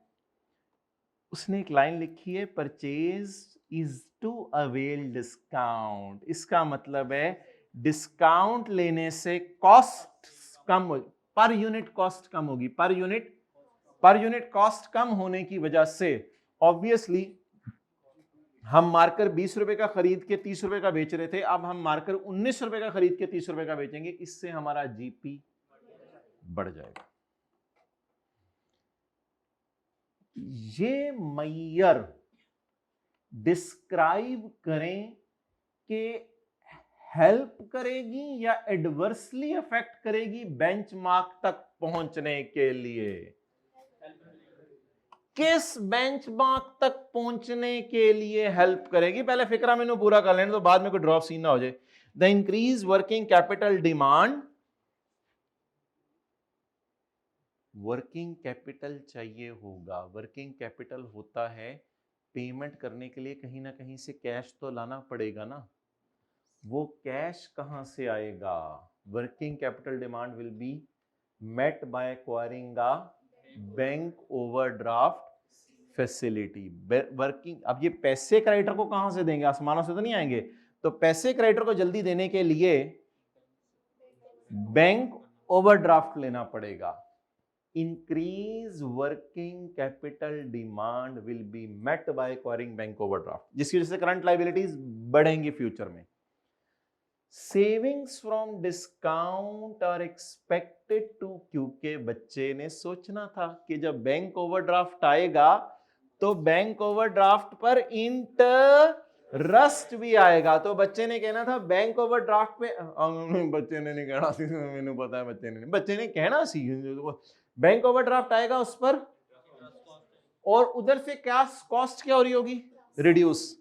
उसने एक लाइन लिखी है, purchase is to avail discount. इसका मतलब है डिस्काउंट लेने से कॉस्ट कम होगी, पर यूनिट कॉस्ट कम होगी, पर यूनिट कॉस्ट कम होने की वजह से ऑब्वियसली हम मार्कर 20 रुपए का खरीद के 30 रुपए का बेच रहे थे, अब हम मार्कर 19 रुपए का खरीद के 30 रुपए का बेचेंगे, इससे हमारा जीपी बढ़ जाएगा। ये मैयर डिस्क्राइब करें कि हेल्प करेगी या एडवर्सली अफेक्ट करेगी बेंचमार्क तक पहुंचने के लिए। किस बेंचमार्क तक पहुंचने के लिए हेल्प करेगी? पहले फिक्रा मैंने पूरा कर लेने तो बाद में कोई ड्रॉप सीन ना हो जाए। The increase working capital demand, working capital चाहिए होगा। वर्किंग कैपिटल होता है पेमेंट करने के लिए कहीं ना कहीं से कैश तो लाना पड़ेगा ना, वो कैश कहां से आएगा? Working capital demand will be met by acquiring a bank overdraft facility. Working, अब ये पैसे क्रेडिटर को कहां से देंगे? आसमानों से तो नहीं आएंगे, तो पैसे क्रेडिटर को जल्दी देने के लिए बैंक ओवरड्राफ्ट लेना पड़ेगा। Increase working capital demand will be met by acquiring bank overdraft, जिसकी वजह से करंट लायबिलिटीज बढ़ेंगी फ्यूचर में। Savings from discount are expected to, क्योंकि बच्चे ने सोचना था कि जब बैंक ओवरड्राफ्ट आएगा तो बैंक ओवरड्राफ्ट पर इंटरेस्ट भी आएगा, तो बच्चे ने कहना था बैंक ओवरड्राफ्ट पे, बच्चे ने नहीं कहना सी, मैंने पता है बच्चे ने कहना सी, बैंक ओवरड्राफ्ट आएगा उस पर, और उधर से क्या कॉस्ट क्या हो रही होगी? रिड्यूस।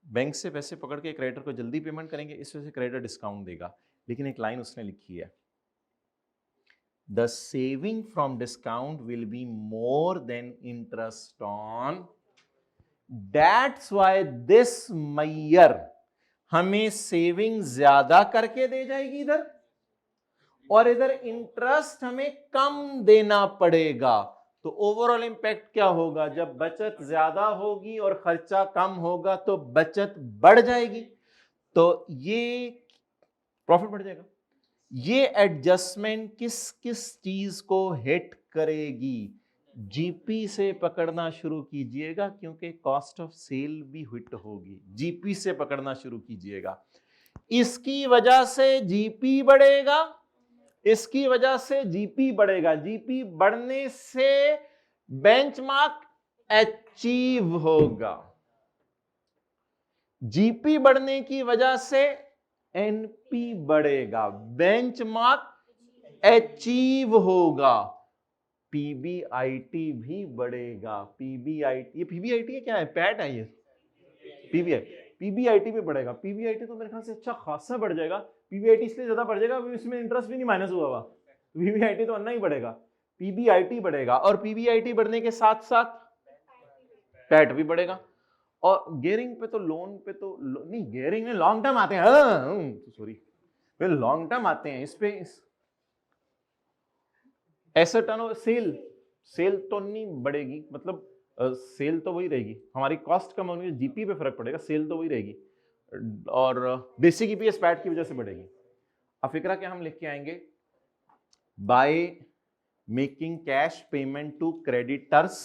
बैंक से पैसे पकड़ के क्रेडिटर को जल्दी पेमेंट करेंगे, इस वजह से क्रेडिटर डिस्काउंट देगा। लेकिन एक लाइन उसने लिखी है, the saving from discount will be more than interest on, that's why this मैयर हमें सेविंग ज्यादा करके दे जाएगी इधर, और इधर इंटरेस्ट हमें कम देना पड़ेगा। तो ओवरऑल इंपैक्ट क्या होगा? जब बचत ज्यादा होगी और खर्चा कम होगा तो बचत बढ़ जाएगी, तो ये प्रॉफिट बढ़ जाएगा। ये एडजस्टमेंट किस किस चीज को हिट करेगी? जीपी से पकड़ना शुरू कीजिएगा, क्योंकि कॉस्ट ऑफ सेल भी हिट होगी। जीपी से पकड़ना शुरू कीजिएगा, इसकी वजह से जीपी बढ़ेगा, इसकी वजह से जीपी बढ़ेगा। जीपी बढ़ने से बेंचमार्क अचीव होगा। जीपी बढ़ने की वजह से एनपी बढ़ेगा, बेंचमार्क अचीव होगा, पीबीआईटी भी बढ़ेगा। पीबीआईटी, ये पीबीआईटी क्या है, पैट है ये, पीबीआईटी भी बढ़ेगा। पीबीआईटी तो मेरे ख्याल से अच्छा खासा बढ़ जाएगा। पीबीआईटी इसलिए ज्यादा बढ़ जाएगा, इसमें इंटरेस्ट भी नहीं माइनस हुआ हुआ, पीबीआईटी तो अन्ना ही बढ़ेगा, पीबीआईटी बढ़ेगा। और पीबीआईटी बढ़ने के साथ साथ पैट भी बढ़ेगा। और गेयरिंग पे तो लोन पे तो नहीं, गेयरिंग में लॉन्ग टर्म आते हैं, सॉरी लॉन्ग टर्म आते हैं इस पे। एसेट टर्नओवर, सेल तो नहीं बढ़ेगी, मतलब सेल तो वही रहेगी, हमारी कॉस्ट कम होगी, जीपी पे फर्क पड़ेगा, सेल तो वही रहेगी, और बेसिक ईपीएस पैट की वजह से बढ़ेगी। अब फिक्रा क्या हम लिख के आएंगे, by making cash payment to creditors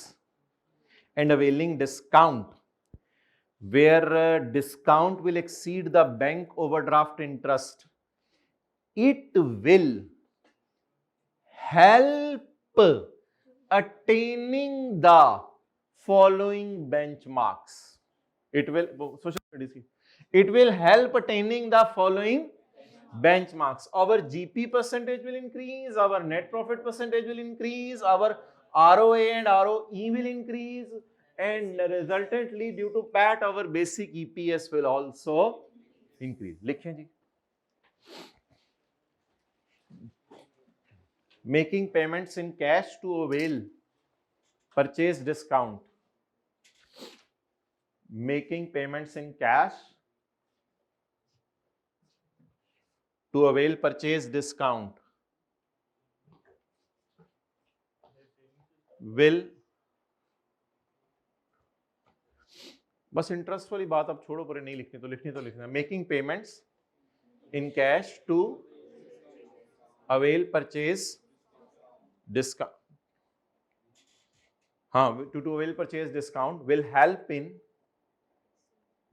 and availing discount where discount will exceed the bank overdraft interest, it will help attaining the following benchmarks. It will, social studies की, it will help attaining the following benchmarks. Our GP percentage will increase, our net profit percentage will increase, our ROA and ROE will increase, and resultantly due to PAT our basic EPS will also increase. लिखें जी, making payments in cash to avail purchase discount, making payments in cash to avail purchase discount will, बस interest वाली बात अब छोड़ो, पूरे नहीं लिखनी तो लिखना, making payments in cash to avail purchase discount, हाँ, to avail purchase discount will help in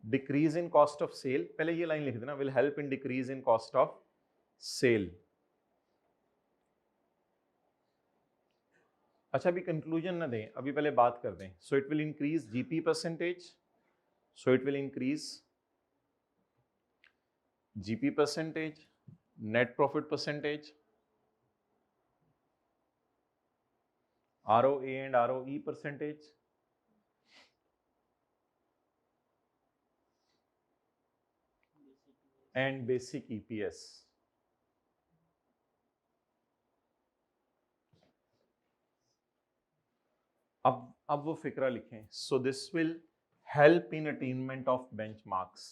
decrease in cost of sale, पहले ये लाइन लिख देना, will help in decrease in cost of sale. अच्छा, अभी कंक्लूजन ना दें, अभी पहले बात कर दें। So it will increase GP percentage, so it will increase GP percentage, net profit percentage, ROA and ROE percentage, and basic EPS. अब वो फिक्रा लिखें, so this will help in attainment of benchmarks.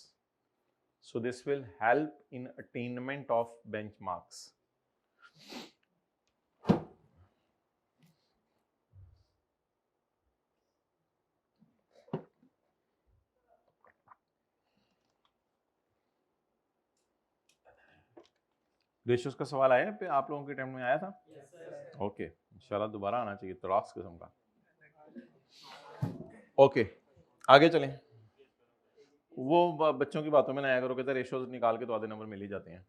So this will help in attainment of benchmarks. Ratios का सवाल आया पे आप लोगों के टाइम में आया था? ओके, इंशाल्लाह दोबारा आना चाहिए, तलाश किस्म का। ओके, आगे चलें। वो बच्चों की बातों में ना आया करो, कहते रेशियोज निकाल के तो आधे नंबर मिल ही जाते हैं।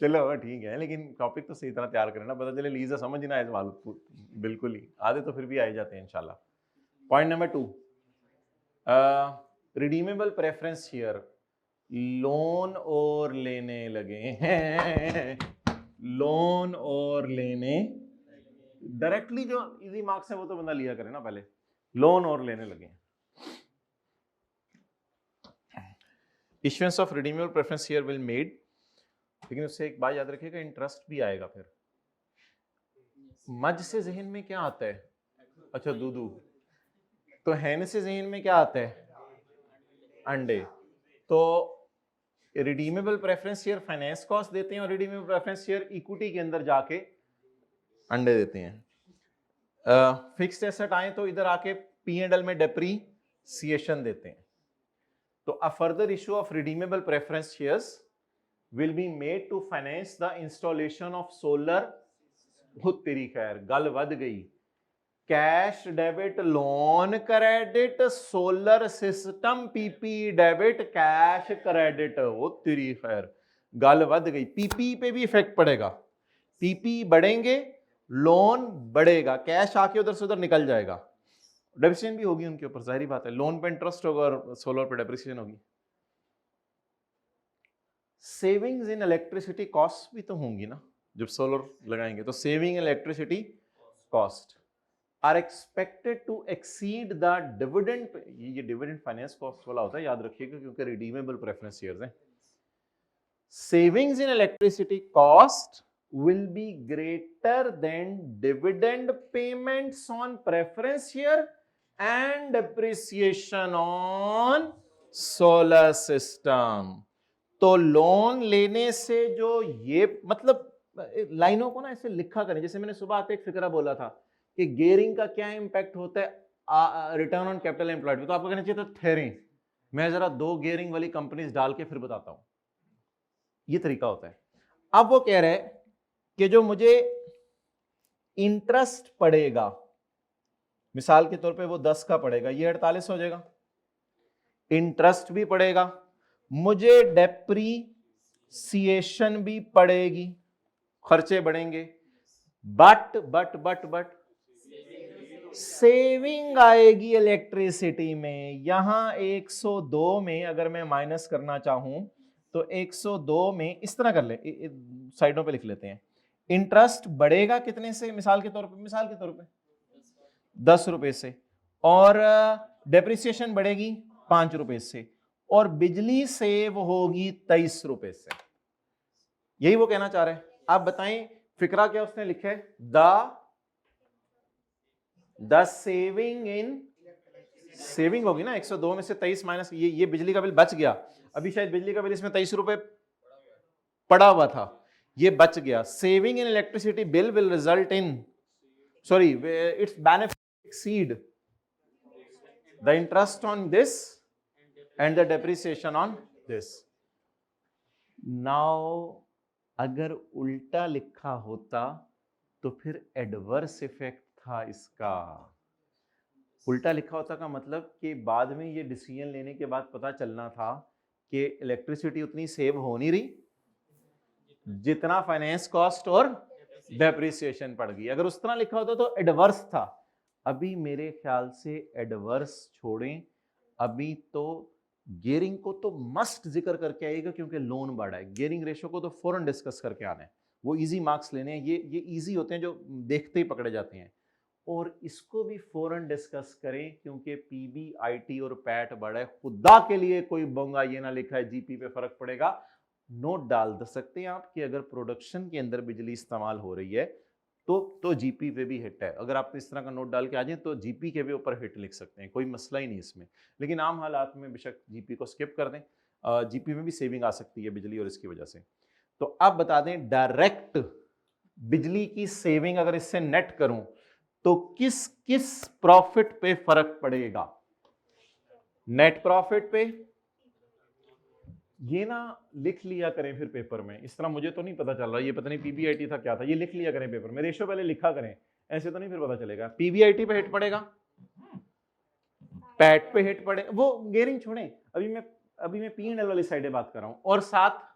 चलो ठीक है, लेकिन टॉपिक तो सही तरह तैयार करें ना, पता चले लीजा समझ ना आए सवाल बिल्कुल ही, आधे तो फिर भी आ ही जाते हैं इंशाल्लाह। Point number 2, redeemable preference share, loan और लेने लगे हैं, लोन और लेने, डायरेक्टली जो इजी मार्क्स है वो तो बंदा लिया करे ना, पहले लोन और लेने लगे। Issuance of redeemable preference share will made, लेकिन उससे एक बात याद रखिएगा, इंटरेस्ट भी आएगा। फिर मज से जहन में क्या आता है? अच्छा, दूधू। तो हैन से जहन में क्या आता है? अंडे। तो redeemable preference share finance cost देते हैं, और रिडीमेबल प्रेफरेंस शेयर इक्विटी के अंदर जाके अंडे देते हैं। फिक्स्ड एसेट आए तो इधर आके P&L में डेप्रीसिएशन देते हैं। तो a further issue of redeemable preference shares will be made to finance the installation of solar, बहुत तेरी खैर गल वध गई, cash debit loan credit solar system PP debit cash credit, वो तेरी खैर गल वध गई। पीपी पे भी इफेक्ट पड़ेगा, पीपी बढ़ेंगे, लोन बढ़ेगा, कैश आके उधर से उधर निकल जाएगा, डेप्रिसिएशन भी होगी उनके ऊपर, जाहिर बात है, लोन पे इंटरेस्ट होगा और सोलर पे डेप्रिसिएशन होगी। सेविंग्स इन इलेक्ट्रिसिटी कॉस्ट भी तो होंगी ना जब सोलर लगाएंगे, तो saving in electricity cost are expected to exceed the dividend. ये डिविडेंड फाइनेंस कॉस्ट वाला होता है, याद रखिएगा, क्योंकि रिडीमेबल प्रेफरेंस शेयर्स हैं। Savings in electricity cost will be greater than dividend payments on preference share and depreciation on solar system। तो loan लेने से जो ये मतलब लाइनों को ना ऐसे लिखा करें, जैसे मैंने सुबह आते एक फिक्रा बोला था कि गेयरिंग का क्या इंपैक्ट होता है रिटर्न ऑन कैपिटल एम्प्लॉयड पे, तो आपको कहना चाहिए था ठहरें, मैं जरा 2 गेयरिंग वाली कंपनीज डाल के फिर बताता हूं। ये तरीका होता है। अब वो कह रहे हैं कि जो मुझे इंटरेस्ट पड़ेगा, मिसाल के तौर पे वो 10 का पड़ेगा, ये 48 हो जाएगा, इंटरेस्ट भी पड़ेगा, मुझे डेप्रीसिएशन भी पड़ेगी, खर्चे बढ़ेंगे, बट सेविंग आएगी इलेक्ट्रिसिटी में। यहां 102 में अगर मैं माइनस करना चाहूं तो 102 में इस तरह कर ले, साइडों पे लिख लेते हैं। इंटरेस्ट बढ़ेगा कितने से, मिसाल के तौर पे 10 रुपए से, और डेप्रिसिएशन बढ़ेगी 5 रुपए से, और बिजली सेव होगी 23 रुपए से। यही वो कहना चाह रहे हैं। आप बताएं फिक्रा क्या उसने लिखा है, द सेविंग होगी ना, 102 में से 23 माइनस, ये बिजली का बिल बच गया, अभी शायद बिजली का बिल इसमें 23 रुपए पड़ा हुआ था, ये बच गया। Saving in electricity bill will result in, sorry, it's benefit exceed the interest on this and the depreciation on this. Now अगर उल्टा लिखा होता तो फिर एडवर्स इफेक्ट था इसका। उल्टा लिखा होता का मतलब कि बाद में ये डिसीजन लेने के बाद पता चलना था कि इलेक्ट्रिसिटी उतनी सेव हो नहीं रही जितना फाइनेंस कॉस्ट और डेप्रिसिएशन पड़ गई। अगर उस तरह लिखा होता तो एडवर्स था। अभी मेरे ख्याल से एडवर्स छोड़ें, अभी तो गियरिंग को तो मस्ट जिक्र करके आएगा क्योंकि लोन बढ़ा है। गियरिंग रेशो को तो फौरन डिस्कस करके आना है, वो इजी मार्क्स लेने हैं, ये इजी होते हैं जो देखते ही पकड़े जाते हैं। और इसको भी फौरन डिस्कस करें क्योंकि पीबी, आईटी और पैट बढ़ा है। खुदा के लिए कोई बोंगा ये ना लिखा है जीपी पे फर्क पड़ेगा। नोट डाल सकते हैं आप कि अगर प्रोडक्शन के अंदर बिजली इस्तेमाल हो रही है तो जीपी पे भी हिट है। अगर आप इस तरह का नोट डाल के आ जाए तो जीपी के भी ऊपर हिट लिख सकते हैं, कोई मसला ही नहीं इसमें। लेकिन आम हालात में बेशक जीपी को स्किप कर दें, जीपी में भी सेविंग आ सकती है बिजली और इसकी वजह से। तो अब बता दें डायरेक्ट बिजली की सेविंग अगर इससे नेट करूं तो किस किस प्रॉफिट पे फर्क पड़ेगा। नेट प्रॉफिट पे, ये ना लिख लिया करें फिर पेपर में, इस तरह मुझे तो नहीं पता चल रहा, ये पता नहीं पीबीआईटी था क्या था, ये लिख लिया करें पेपर में, रेशो पहले लिखा करें, ऐसे तो नहीं फिर पता चलेगा। पीबीआईटी पे हिट पड़ेगा, पैट पे हिट पड़े, वो गियरिंग छोड़े, अभी मैं पी एंड एल वाली साइड बात कर रहा हूं, और साथ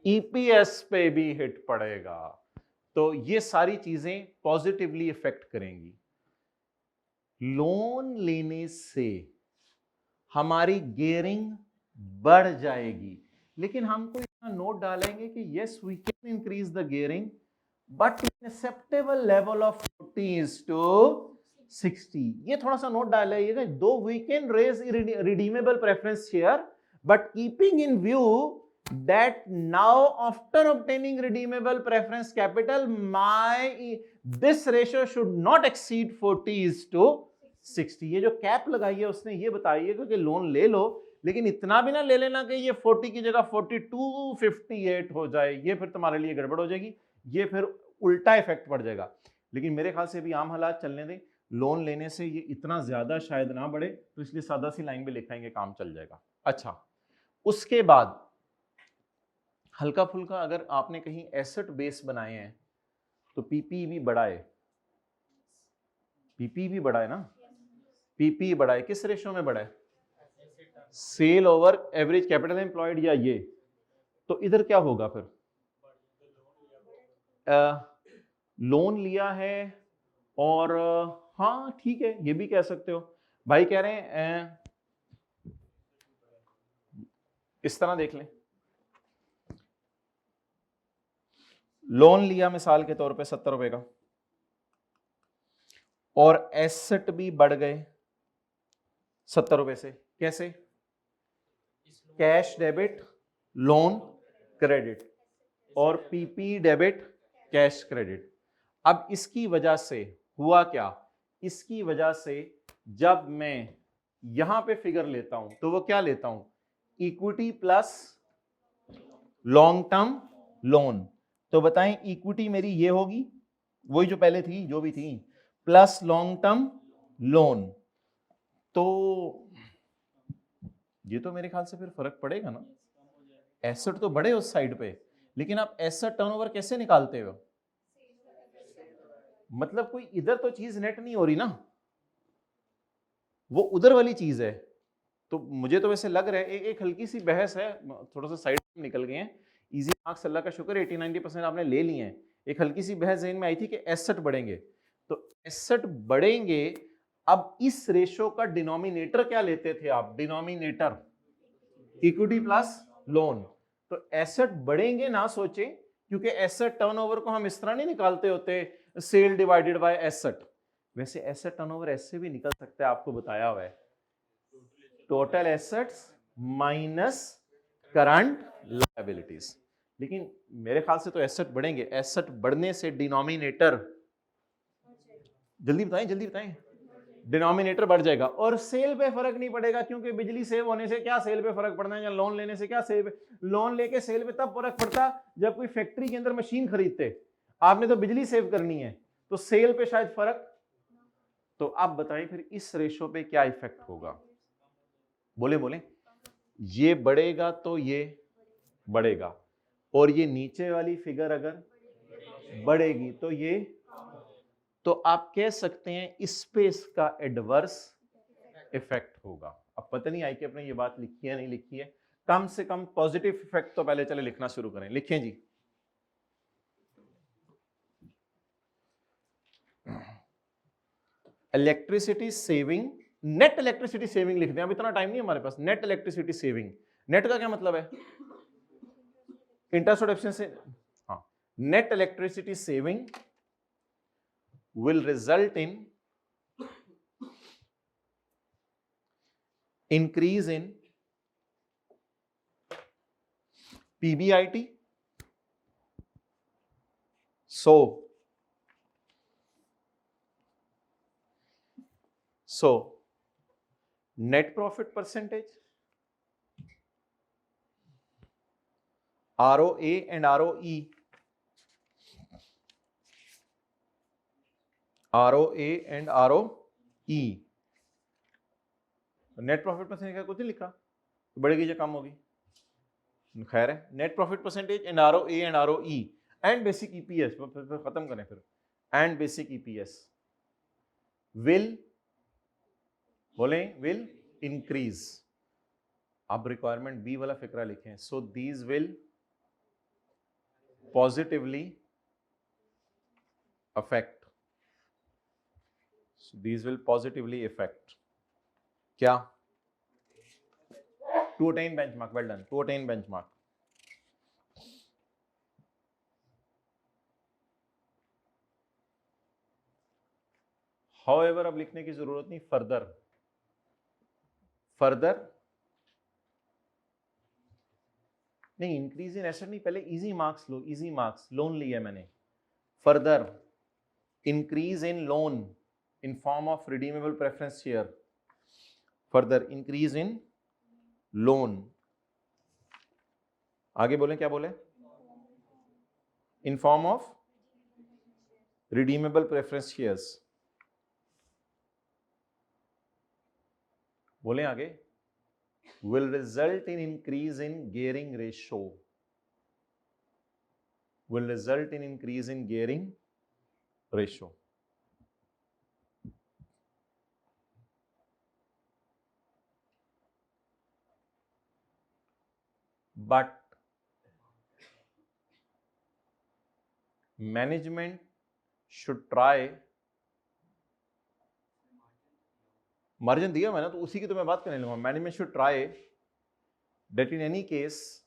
ईपीएस पे भी हिट पड़ेगा। तो ये सारी चीजें पॉजिटिवली इफेक्ट करेंगी। लोन लेने से हमारी गियरिंग बढ़ जाएगी, लेकिन हम कोई नोट डालेंगे कि yes we can increase the gearing but in acceptable level of 40 to 60। ये थोड़ा सा नोट डालिएगा, though we can raise redeemable preference share but keeping in view that now after obtaining redeemable preference capital this ratio should not exceed 40:60। ये जो cap लगाई है उसने ये बताइएगा कि लोन ले लो लेकिन इतना भी ना ले लेना कि ये 40 की जगह 4258 हो जाए, ये फिर तुम्हारे लिए गड़बड़ हो जाएगी, ये फिर उल्टा इफेक्ट पड़ जाएगा। लेकिन मेरे ख्याल से भी आम हालात चलने दें, लोन लेने से ये इतना ज्यादा शायद ना बढ़े, तो इसलिए सादा सी लाइन में लिखाएंगे, काम चल जाएगा। अच्छा, उसके बाद हल्का फुल्का अगर आपने कहीं एसेट बेस बनाए हैं तो पीपी भी बढ़ा है, पीपी भी बढ़ा है ना, पीपी बढ़ा है, किस रेशो में बढ़ा है, sale over average capital employed या ये, तो इधर क्या होगा फिर, लोन लिया है और हाँ ठीक है ये भी कह सकते हो। भाई कह रहे हैं इस तरह देख लें, लोन लिया मिसाल के तौर पे 70 रुपए का, और एसेट भी बढ़ गए 70 रुपए से। कैसे? कैश डेबिट लोन क्रेडिट और पीपी डेबिट कैश क्रेडिट। अब इसकी वजह से हुआ क्या, इसकी वजह से जब मैं यहां पे फिगर लेता हूं तो वो क्या लेता हूं, equity plus long term loan. तो बताएं इक्विटी मेरी ये होगी, वही जो पहले थी जो भी थी, प्लस लॉन्ग टर्म लोन। तो ये तो मेरे ख्याल से फिर फर्क पड़ेगा ना, एसेट तो बढ़े उस साइड पे, लेकिन आप एसेट टर्नओवर कैसे निकालते हो, मतलब कोई इधर तो चीज नेट नहीं हो रही ना, वो उधर वाली चीज है। तो मुझे तो वैसे लग रहा है एक हल्की सी बहस है, थोड़ा सा साइड में निकल गए हैं, इजी मार्क्स अल्लाह का शुक्र 80-90% आपने ले लिए हैं। एक हल्की सी बहस जहन में आई थी कि एसेट बढ़ेंगे, तो एसेट बढ़ेंगे, अब इस रेशो का डिनोमिनेटर क्या लेते थे आप, डिनोमिनेटर इक्विटी प्लस लोन। तो एसेट बढ़ेंगे ना सोचें, क्योंकि एसेट टर्नओवर को हम इस तरह नहीं निकालते होते, सेल डिवाइडेड बाय एसेट। वैसे एसेट टर्नओवर ऐसे भी निकल सकता है, आपको बताया हुआ है, total assets minus current liabilities. लेकिन मेरे ख्याल से तो एसेट बढ़ेंगे, एसेट बढ़ने से डिनोमिनेटर, जल्दी बताएं जल्दी बताएं, डिनोमिनेटर बढ़ जाएगा और सेल पे फर्क नहीं पड़ेगा, क्योंकि बिजली सेव होने से क्या सेल पे फर्क पड़ना है, या लोन लेने से क्या सेल पे, लोन लेके सेल पे तब फर्क पड़ता जब कोई फैक्ट्री के अंदर मशीन खरीदते, आपने तो बिजली सेव करनी है, तो सेल पे शायद फर्क। तो आप बताएं फिर इस रेशो पे क्या इफेक्ट होगा, बोले बोले, ये बढ़ेगा तो ये बढ़ेगा, और ये नीचे वाली फिगर अगर बढ़ेगी तो ये, तो आप कह सकते हैं इस पे इसका एडवर्स इफेक्ट होगा। अब पता नहीं आई कि आपने ये बात लिखी है नहीं लिखी है, कम से कम पॉजिटिव इफेक्ट तो पहले चले लिखना शुरू करें, लिखें जी। Electricity saving, net electricity saving लिखते हैं, अब इतना टाइम नहीं हमारे पास। नेट इलेक्ट्रिसिटी सेविंग, नेट का क्या मतलब है, इंटरेस्ट और एफिशिएंसी। हाँ, net electricity saving will result in increase in PBIT. So net profit percentage, ROA and ROE, ROA and ROE, net profit percentage का कुछ नहीं लिखा, बढ़ेगी या कम होगी, खैर है, net profit percentage and ROA and ROE and basic EPS, खत्म करें फिर, एंड बेसिक ईपीएस विल, बोले विल इंक्रीज। अब रिक्वायरमेंट बी वाला फिक्रा लिखें, so these will positively affect, so these will positively affect क्या, to attain benchmark, well done, to attain benchmark। however अब लिखने की जरूरत नहीं, फर्दर, फर्दर नहीं, इंक्रीज इन एसेट नहीं, पहले इजी मार्क्स लो, इजी मार्क्स, लोन लिया मैंने, further increase in loan in form of redeemable preference share, further increase in loan, आगे बोलें क्या बोले, in form of redeemable preference shares, बोलें आगे, will result in increase in gearing ratio, will result in increase in gearing ratio। But management should try, margin दिया मैंने तो उसी की तो मैं बात करने लूंगा, management should try that in any case,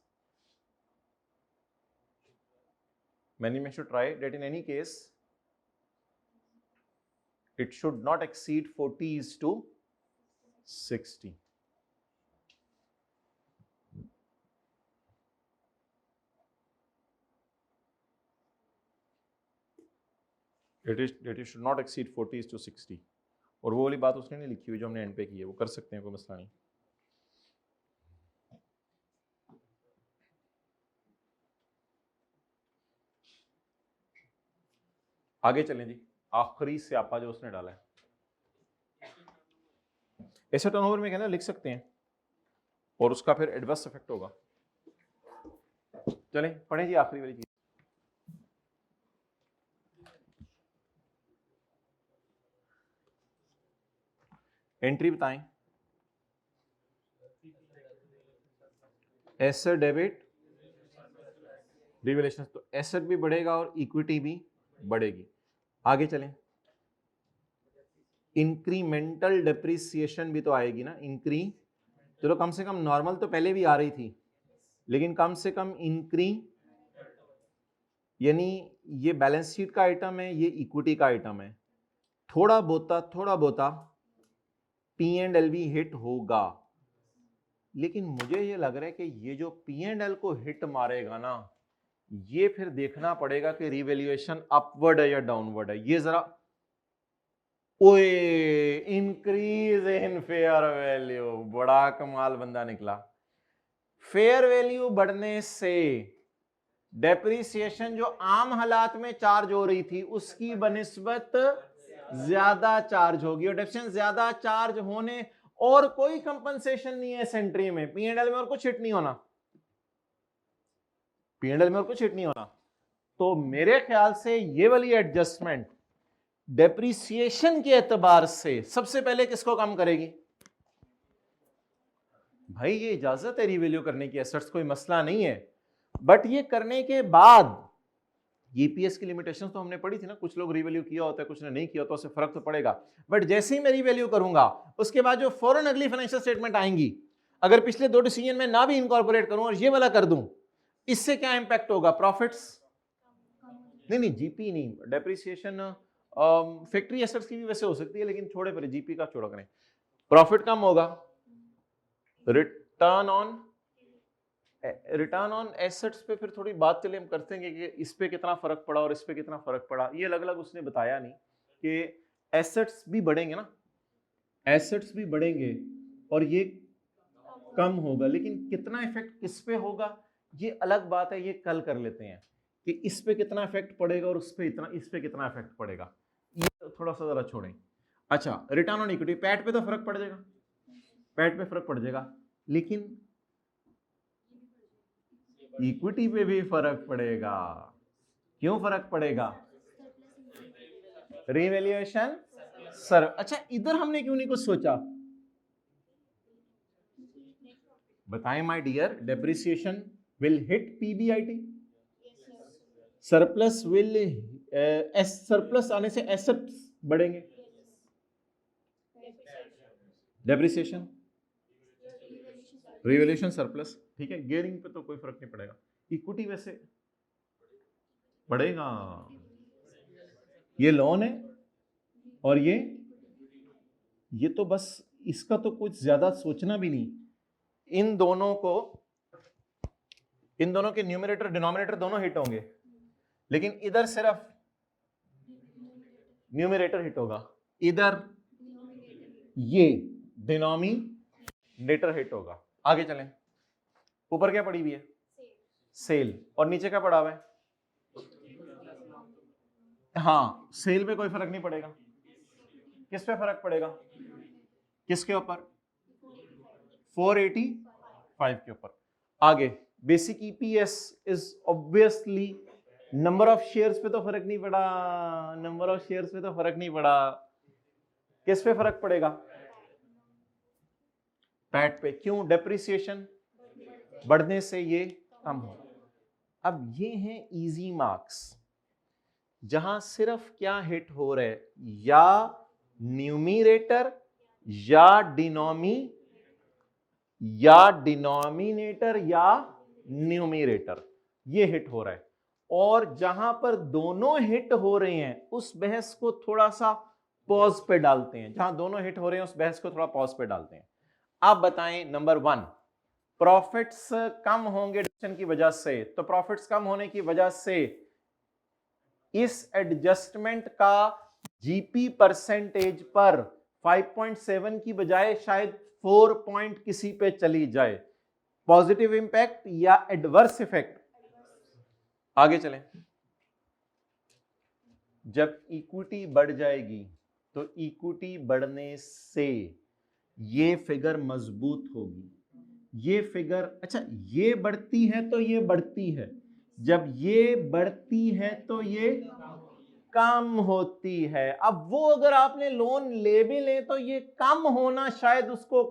many men should try that in any case it should not exceed 40:60. It should not exceed 40:60. और वो वाली बात उसने नहीं लिखी हुई जो हमने एंड पे की है, वो कर सकते हैं, कोई मसला नहीं। आगे चलें जी, आखिरी स्यापा जो उसने डाला है, ऐसे टर्नओवर में कहना लिख सकते हैं और उसका फिर एडवर्स इफेक्ट होगा। चलें पढ़ें जी आखिरी वाली चीज। एंट्री बताएं। एसेट डेबिट रिवैल्यूएशन, तो एसेट भी बढ़ेगा और इक्विटी भी बढ़ेगी। आगे चलें, इंक्रीमेंटल डेप्रिसिएशन भी तो आएगी ना, चलो कम से कम नॉर्मल तो पहले भी आ रही थी, लेकिन कम से कम यानी ये बैलेंस शीट का आइटम है, ये इक्विटी का आइटम है, थोड़ा बहुता P&L भी हिट होगा। लेकिन मुझे ये लग रहा है कि ये जो P&L को हिट मारेगा ना, ये फिर देखना पड़ेगा कि रिवैल्यूएशन अपवर्ड है या डाउनवर्ड है। ये जरा ओए, इंक्रीज इन फेयर वैल्यू, बड़ा कमाल बंदा निकला। फेयर वैल्यू बढ़ने से डेप्रिसिएशन जो आम हालात में चार्ज हो रही थी उसकी बनिस्बत ज्यादा चार्ज होगी, और डेप्रिसिएशन ज्यादा चार्ज होने और कोई कंपनसेशन नहीं है इस एंट्री में, P&L में और कुछ हिट नहीं होना, P&L में और कुछ हिट नहीं होना। तो मेरे ख्याल से ये वाली एडजस्टमेंट डेप्रिसिएशन के एतबार से सबसे पहले किसको कम करेगी? भाई ये इजाजत है रिवैल्यू करने की एसेट्स, कोई मसला नहीं है, बट ये करने के बाद ईपीएस की लिमिटेशंस तो हमने पढ़ी थी ना, कुछ लोग रिवैल्यू किया होता है, कुछ ने नहीं किया, तो उससे फर्क तो पड़ेगा। बट जैसे ही मैं रिवैल्यू करूंगा उसके बाद जो फौरन अगली फाइनेंशियल स्टेटमेंट आएंगी, अगर पिछले दो डिसीजन में ना भी इनकॉर्पोरेट करूं और ये वाला कर दूं, इससे क्या इंपैक्ट होगा? प्रॉफिट्स नहीं, जीपी नहीं, डेप्रिसिएशन फैक्ट्री एसेट्स की भी वैसे हो सकती है, लेकिन छोड़े पर जीपी का छोड़ा करें। प्रॉफिट कम होगा, रिटर्न ऑन एसेट्स पे फिर थोड़ी बात चले हम करते हैं कि इस पे कितना फर्क पड़ा और इस पे कितना फर्क पड़ा। ये अलग अलग उसने बताया नहीं कि एसेट्स भी बढ़ेंगे ना, एसेट्स भी बढ़ेंगे और ये कम होगा, लेकिन कितना इफेक्ट किस पे होगा ये अलग बात है, ये कल कर लेते हैं कि इस पे कितना इफेक्ट पड़ेगा और इस पे कितना इफेक्ट पड़ेगा, ये थोड़ा सा जरा छोड़ें। अच्छा, रिटर्न ऑन इक्विटी, पैट पे तो फर्क पड़ जाएगा, पैट पे फर्क पड़ जाएगा, लेकिन इक्विटी पे भी फर्क पड़ेगा। क्यों फर्क पड़ेगा? Revaluation sir. अच्छा, इधर हमने क्यों नहीं कुछ सोचा? बताएं my dear, depreciation will hit PBIT, surplus will surplus आने से एसेट्स बढ़ेंगे, डेप्रिसिएशन रिवैल्यूएशन सरप्लस, ठीक है। गियरिंग पे तो कोई फर्क नहीं पड़ेगा, इक्विटी वैसे पड़ेगा, ये लोन है और ये तो बस इसका तो कुछ ज्यादा सोचना भी नहीं। इन दोनों के न्यूमरेटर डिनोमिनेटर दोनों हिट होंगे, लेकिन इधर सिर्फ न्यूमरेटर हिट होगा, इधर ये डिनोमिनेटर हिट होगा। आगे चलें, ऊपर क्या पड़ी हुई है? सेल, और नीचे क्या पड़ा हुआ है? हाँ, सेल पे कोई फर्क नहीं पड़ेगा, किस पे फर्क पड़ेगा? किसके ऊपर? 485 के ऊपर। आगे basic EPS is obviously number of shares पे तो फर्क नहीं पड़ा, नंबर ऑफ शेयर्स पे तो फर्क नहीं पड़ा, किस पे फर्क पड़ेगा? पैट पे। क्यों? डेप्रिसिएशन बढ़ने से ये कम हो। अब ये हैं इजी मार्क्स, जहां सिर्फ क्या हिट हो रहा है, या न्यूमरेटर या डिनोमिनेटर, या डिनोमिनेटर या न्यूमरेटर, ये हिट हो रहा है। और जहां पर दोनों हिट हो रहे हैं उस बहस को थोड़ा सा पॉज पे डालते हैं, जहां दोनों हिट हो रहे हैं उस बहस को थोड़ा पॉज पे डालते हैं। आप बताएं, नंबर 1, प्रॉफिट्स कम होंगे डिडक्शन की वजह से, तो प्रॉफिट्स कम होने की वजह से इस एडजस्टमेंट का जीपी परसेंटेज पर 5.7 की बजाय शायद 4 पॉइंट किसी पे चली जाए। पॉजिटिव इंपैक्ट या एडवर्स इफेक्ट? आगे चलें। जब इक्विटी बढ़ जाएगी तो इक्विटी बढ़ने से ये फिगर मजबूत होगी, ये फिगर, अच्छा ये बढ़ती है तो ये बढ़ती है, जब ये बढ़ती है तो ये कम होती है। अब वो अगर आपने लोन ले भी ले तो ये कम होना शायद उसको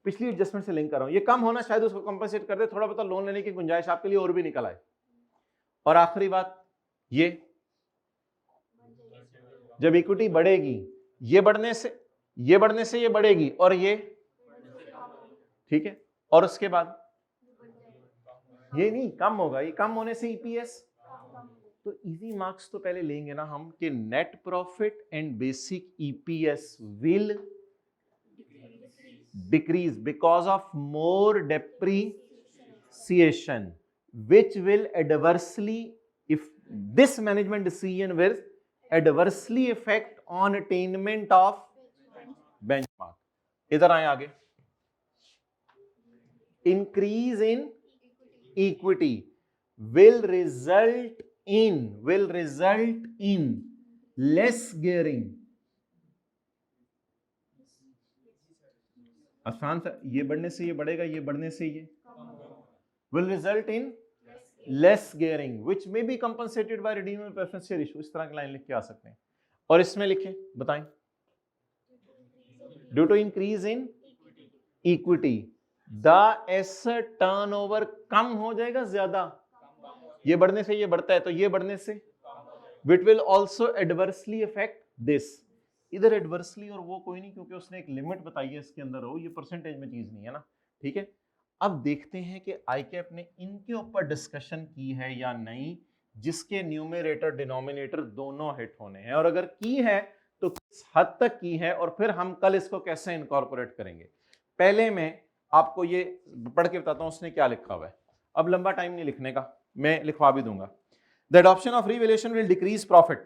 पिछली एडजस्टमेंट से लिंक कर रहा हूं, ये कम होना शायद उसको कंपनसेट कर दे, थोड़ा बहुत लोन लेने की गुंजाइश आपके लिए और भी निकल आए। और आखिरी बात, ये जब इक्विटी बढ़ेगी, ये बढ़ने से ये बढ़ेगी और ये, ठीक है, और उसके बाद ये नहीं कम होगा, ये कम होने से ईपीएस। तो इजी मार्क्स तो पहले लेंगे ना हम कि net profit and basic EPS will decrease because of more depreciation, which will adversely, if this management decision will adversely affect on attainment of benchmark. इधर आए आगे, increase in equity will result in less gearing. आसान सा, ये बढ़ने से ये बढ़ेगा, ये बढ़ने से ये will result in less gearing which may be compensated by redeemable preference share issue। इस तरह की लाइन लिख के आ सकते हैं। और इसमें लिखें, बताएं, due to increase in equity the asset turnover कम हो जाएगा, ज्यादा, ये बढ़ने से ये बढ़ता है तो ये बढ़ने से which will also adversely affect this। इधर एडवर्सली और वो कोई नहीं, क्योंकि उसने एक लिमिट बताई है इसके अंदर, हो ये परसेंटेज में चीज नहीं है ना, ठीक है। अब देखते हैं कि आईकैप ने इनके ऊपर डिस्कशन की है या नहीं, जिसके न्यूमरेटर डिनोमिनेटर दोनों हिट होने हैं, और अगर की है तो किस हद तक की है, और फिर हम कल इसको कैसे इनकॉर्पोरेट करेंगे। पहले मैं आपको ये पढ़ के बताता हूं उसने क्या लिखा हुआ है। अब लंबा टाइम नहीं लिखने का, मैं लिखवा भी दूंगा। The adoption of revaluation will decrease profit.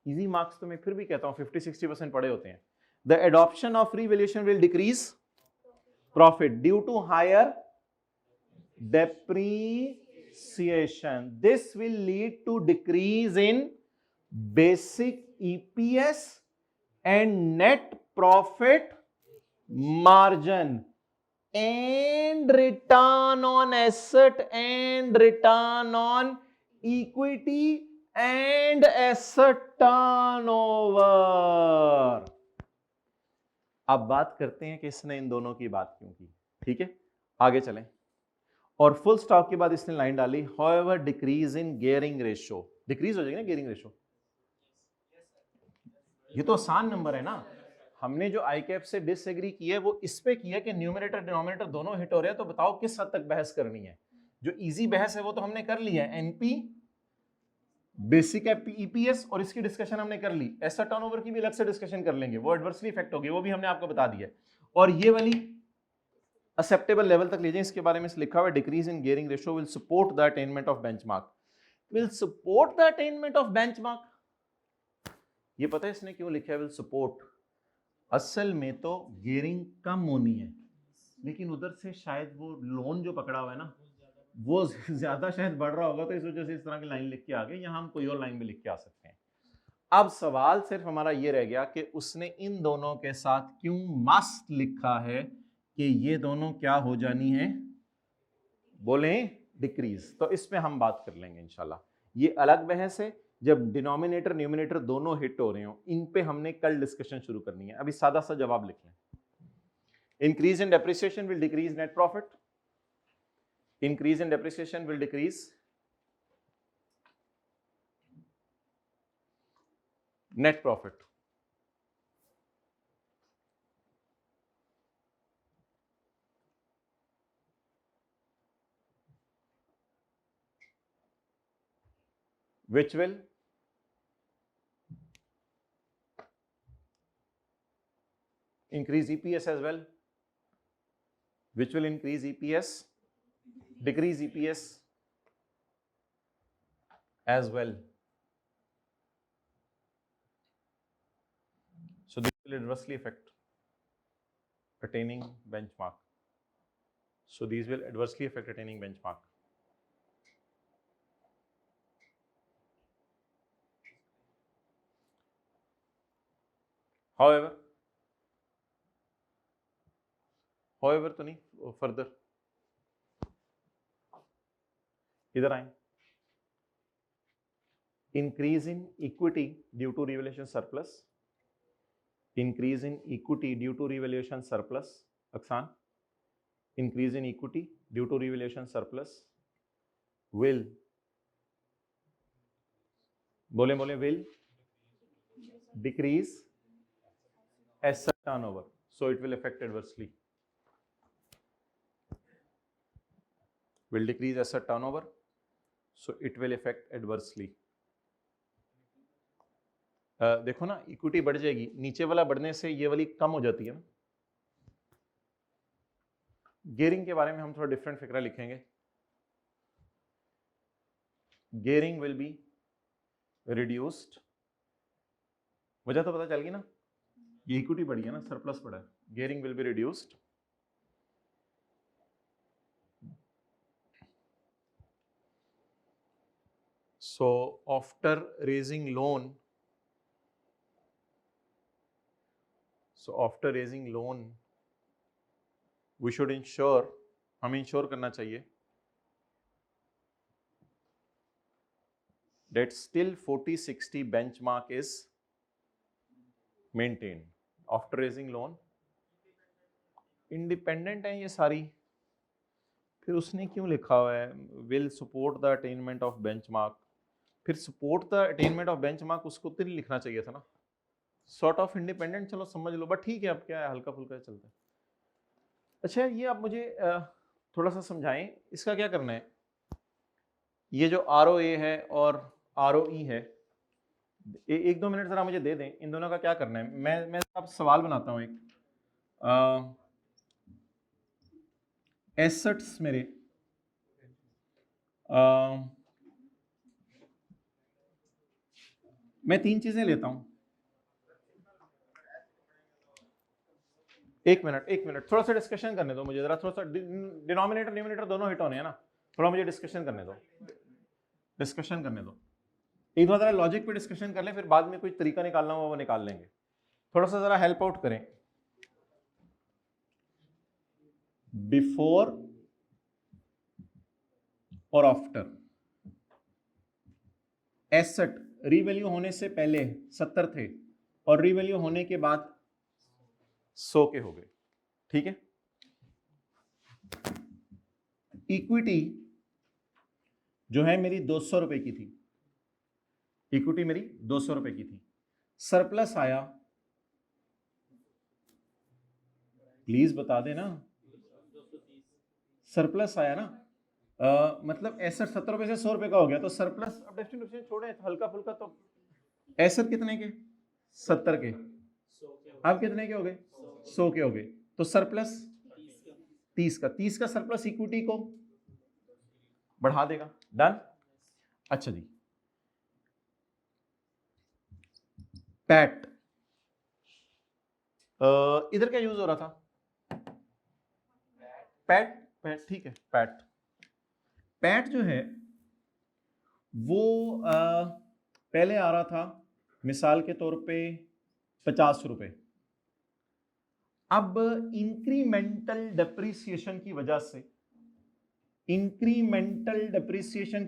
Easy marks तो मैं फिर भी कहता हूं 50-60% पढ़े होते हैं। The adoption of revaluation will decrease profit due to higher depreciation. This will lead to decrease in basic EPS and net profit margin and return on asset and return on equity and asset turnover। अब बात करते हैं कि इसने इन दोनों की बात क्यों की, ठीक है, आगे चलें। और फुल स्टॉप के बाद इसने लाइन डाली, however decrease in gearing ratio, decrease हो जाएगी ना गियरिंग रेशियो। ये तो आसान नंबर है ना, हमने जो आईकैप से डिसएग्री किया है वो इस पे किया कि न्यूमरेटर डिनोमिनेटर दोनों हिट हो रहे हैं, तो बताओ किस हद तक बहस करनी है। जो इजी बहस है वो तो हमने कर लिया है, एनपी, बेसिक ईपीएस, और इसकी डिस्कशन हमने कर ली। ऐसा टर्नओवर की भी अलग से डिस्कशन कर लेंगे, वो एडवर्सली इफेक्ट होगी, वो भी हमने आपको बता दिया। और ये वाली एक्सेप्टेबल लेवल तक ले जाएं, इसके बारे में लिखा हुआ है, decrease in gearing ratio will support the attainment of benchmark. Will support the attainment of benchmark, ये पता है इसने क्यों लिखा है विल सपोर्ट? असल में तो गियरिंग कम होनी है, लेकिन उधर से शायद वो लोन जो पकड़ा हुआ है ना वो ज्यादा शायद बढ़ रहा होगा, तो इस वजह से इस तरह की लाइन लिख के आ गए। यहाँ हम कोई और लाइन भी लिख के आ सकते हैं। अब सवाल सिर्फ हमारा ये रह गया कि उसने इन दोनों के साथ क्यों मस्ट लिखा है कि ये दोनों क्या हो जानी है, बोले डिक्रीज। तो इस पे हम बात कर लेंगे इंशाल्लाह, ये अलग बहस है। जब डिनोमिनेटर न्यूमरेटर दोनों हिट हो रहे हो, इन पे हमने कल डिस्कशन शुरू करनी है। अभी सादा सा जवाब लिख लें, increase in depreciation will decrease net profit, increase in depreciation will decrease net profit। which will increase EPS as well, which will increase EPS, decrease EPS as well. So this will adversely affect attaining benchmark. So these will adversely affect attaining benchmark. However तो नहीं, further इधर आए. Increase in equity due to revaluation surplus. Increase in equity due to revaluation surplus. Aksan. Increase in equity due to revaluation surplus will, बोले will decrease asset turnover. So it will affect adversely. Will decrease asset turnover. So it will affect adversely. देखो ना, equity बढ़ जाएगी, नीचे वाला बढ़ने से ये वाली कम हो जाती है ना. गेयरिंग के बारे में हम थोड़ा डिफरेंट फिक्रा लिखेंगे. Gearing will be reduced. वजह तो पता चल गई ना, ये इक्विटी बढ़ी है ना, सरप्लस बढ़ा है. Gearing will be reduced. So after raising loan, we should ensure, हमें इंश्योर करना चाहिए that still 40-60 benchmark is maintained after raising loan. Independent है ये सारी, फिर उसने क्यों लिखा हुआ है will support the attainment of benchmark. फिर support the attainment of benchmark उसको तो नहीं लिखना चाहिए था ना. Sort of independent चलो समझ लो, बट ठीक है, अब क्या है, हल्का फुल्का चलता है. अच्छा, ये आप मुझे थोड़ा सा समझाएं, इसका क्या करना है. ये जो ROA है और ROE है, 1-2 मिनट जरा मुझे दे दें, इन दोनों का क्या करना है. मैं अब सवाल बनाता हूँ एक. एसेट्स मेरे मैं 3 चीजें लेता हूं. एक मिनट थोड़ा सा डिस्कशन करने दो मुझे, जरा थोड़ा सा डिनोमिनेटर न्यूमिनेटर दोनों हिट होने हैं ना, थोड़ा मुझे डिस्कशन करने दो. एक बार जरा लॉजिक पे डिस्कशन कर लें, फिर बाद में कोई तरीका निकालना हो वो निकाल लेंगे. थोड़ा सा जरा हेल्प आउट करें. बिफोर और आफ्टर एसेट रीवैल्यू होने से पहले 70 थे और रीवैल्यू होने के बाद 100 के हो गए. ठीक है. इक्विटी जो है मेरी 200 रुपए की थी. इक्विटी मेरी 200 रुपए की थी. सरप्लस आया, प्लीज बता देना. सरप्लस आया ना, मतलब एसेट 70 रुपए से 100 रुपए का हो गया, तो सरप्लस, अब डेस्टिनेशन छोड़े हल्का फुल्का, तो एसेट कितने के 70 के, अब कितने के हो गए 100 के हो गए, तो सरप्लस 30 का सरप्लस इक्विटी को बढ़ा देगा. डन. अच्छा जी, पैट इधर क्या यूज हो रहा था, पैट ठीक है. पैट जो है वो पहले आ रहा था मिसाल के तौर पे 50 रुपए. अब इंक्रीमेंटल डिप्रिसिएशन की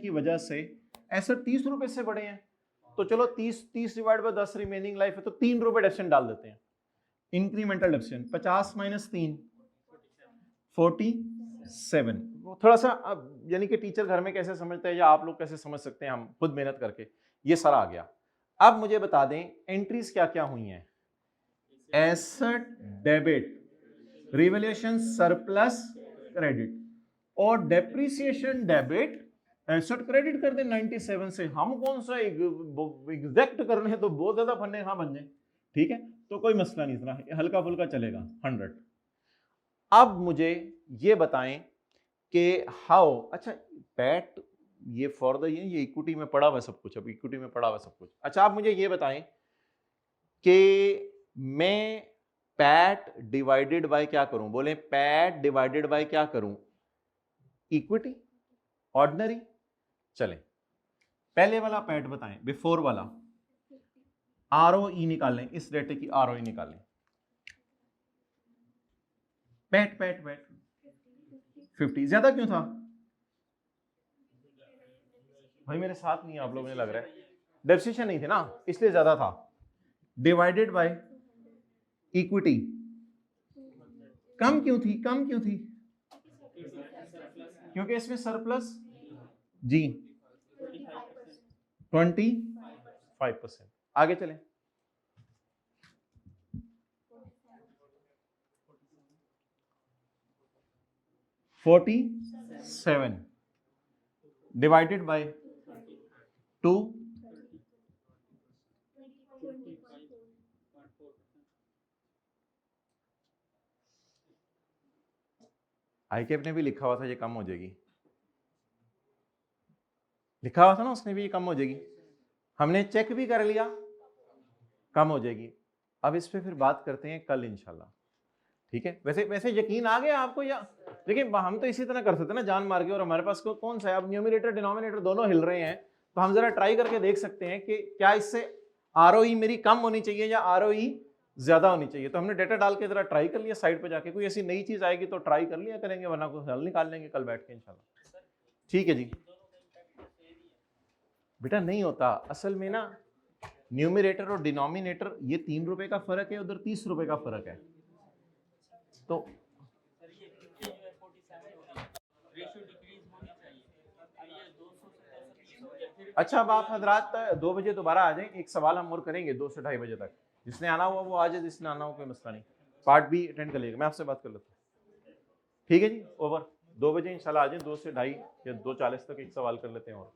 वजह से ऐसे 30 रुपए से बढ़े हैं, तो चलो 30 डिवाइड बाय 10 रिमेनिंग लाइफ है, तो 3 रुपए डेप्रिसिएशन डाल देते हैं. Incremental depreciation 50 - 3 47. थोड़ा सा यानी कि टीचर घर में कैसे समझते हैं या आप लोग कैसे समझ सकते हैं, हम खुद मेहनत करके ये सारा आ गया. अब मुझे बता दें एंट्रीज क्या क्या हुई हैं. Asset debit, revaluation surplus credit, और डेप्रिसिएशन डेबिट, एसेट क्रेडिट कर दे 97 से, हम कौन सा एग्जैक्ट कर रहे हैं तो बहुत ज्यादा फंडे हाँ बन जाए, ठीक है, तो कोई मसला नहीं, इतना हल्का फुल्का चलेगा 100। अब मुझे ये बताएं कि हाउ, अच्छा पैट ये फॉर द ये इक्विटी में पड़ा हुआ सब कुछ, अब इक्विटी में पड़ा हुआ सब कुछ। अच्छा आप मुझे ये बताएं कि मैं पैट डिवाइडेड बाय क्या करूं, बोले पैट डिवाइडेड बाय क्या करूं, इक्विटी, ऑर्डिनरी। चलें पहले वाला पैट बताएं, बिफोर वाला आरओई निकालें, इस डेटे की आरओई निकालें। पैट पैट पैट 50 ज्यादा क्यों था भाई, मेरे साथ नहीं आप लोगों ने लग रहा है, डेप्रिसिएशन नहीं थे ना इसलिए ज्यादा था। डिवाइडेड बाय इक्विटी कम क्यों थी, कम क्यों थी, क्योंकि इसमें सरप्लस जी 25%। आगे चलें, $47 डिवाइडेड बाय 2, आईकेप ने भी लिखा हुआ था ये कम हो जाएगी, लिखा हुआ था ना उसने भी ये कम हो जाएगी, हमने चेक भी कर लिया कम हो जाएगी। अब इस पे फिर बात करते हैं कल इंशाल्लाह, ठीक है। वैसे वैसे यकीन आ गया आपको, या देखिए हम तो इसी तरह कर सकते हैं ना जान मार के, और हमारे पास कौन सा है, अब न्यूमरेटर डिनोमिनेटर दोनों हिल रहे हैं, तो हम जरा ट्राई करके देख सकते हैं कि क्या इससे आरओई मेरी कम होनी चाहिए या आरओई ज्यादा होनी चाहिए। तो हमने डेटा डाल के जरा ट्राई कर लिया, साइड पे जाके कोई ऐसी नई चीज आएगी तो ट्राई कर लिया करेंगे, वरना कोई हल निकाल लेंगे कल बैठ के इंशाल्लाह, ठीक है जी। बेटा नहीं होता असल में ना, न्यूमरेटर और डिनोमिनेटर ये 3 रुपए का फर्क है, उधर 30 रुपए का फर्क है, तो अच्छा अब आप हजरात 2 बजे दोबारा आ जाएं, एक सवाल हम और करेंगे 2 से 2:30 बजे तक, जिसने आना हुआ वो आ जाए, जिसने आना हो कोई मसला नहीं, पार्ट भी अटेंड कर लीजिएगा, मैं आपसे बात कर लेता हूँ, ठीक है जी, ओवर। 2 बजे इंशाल्लाह आ जाए, 2 से 2:30 या 2:40 तक एक सवाल कर लेते हैं और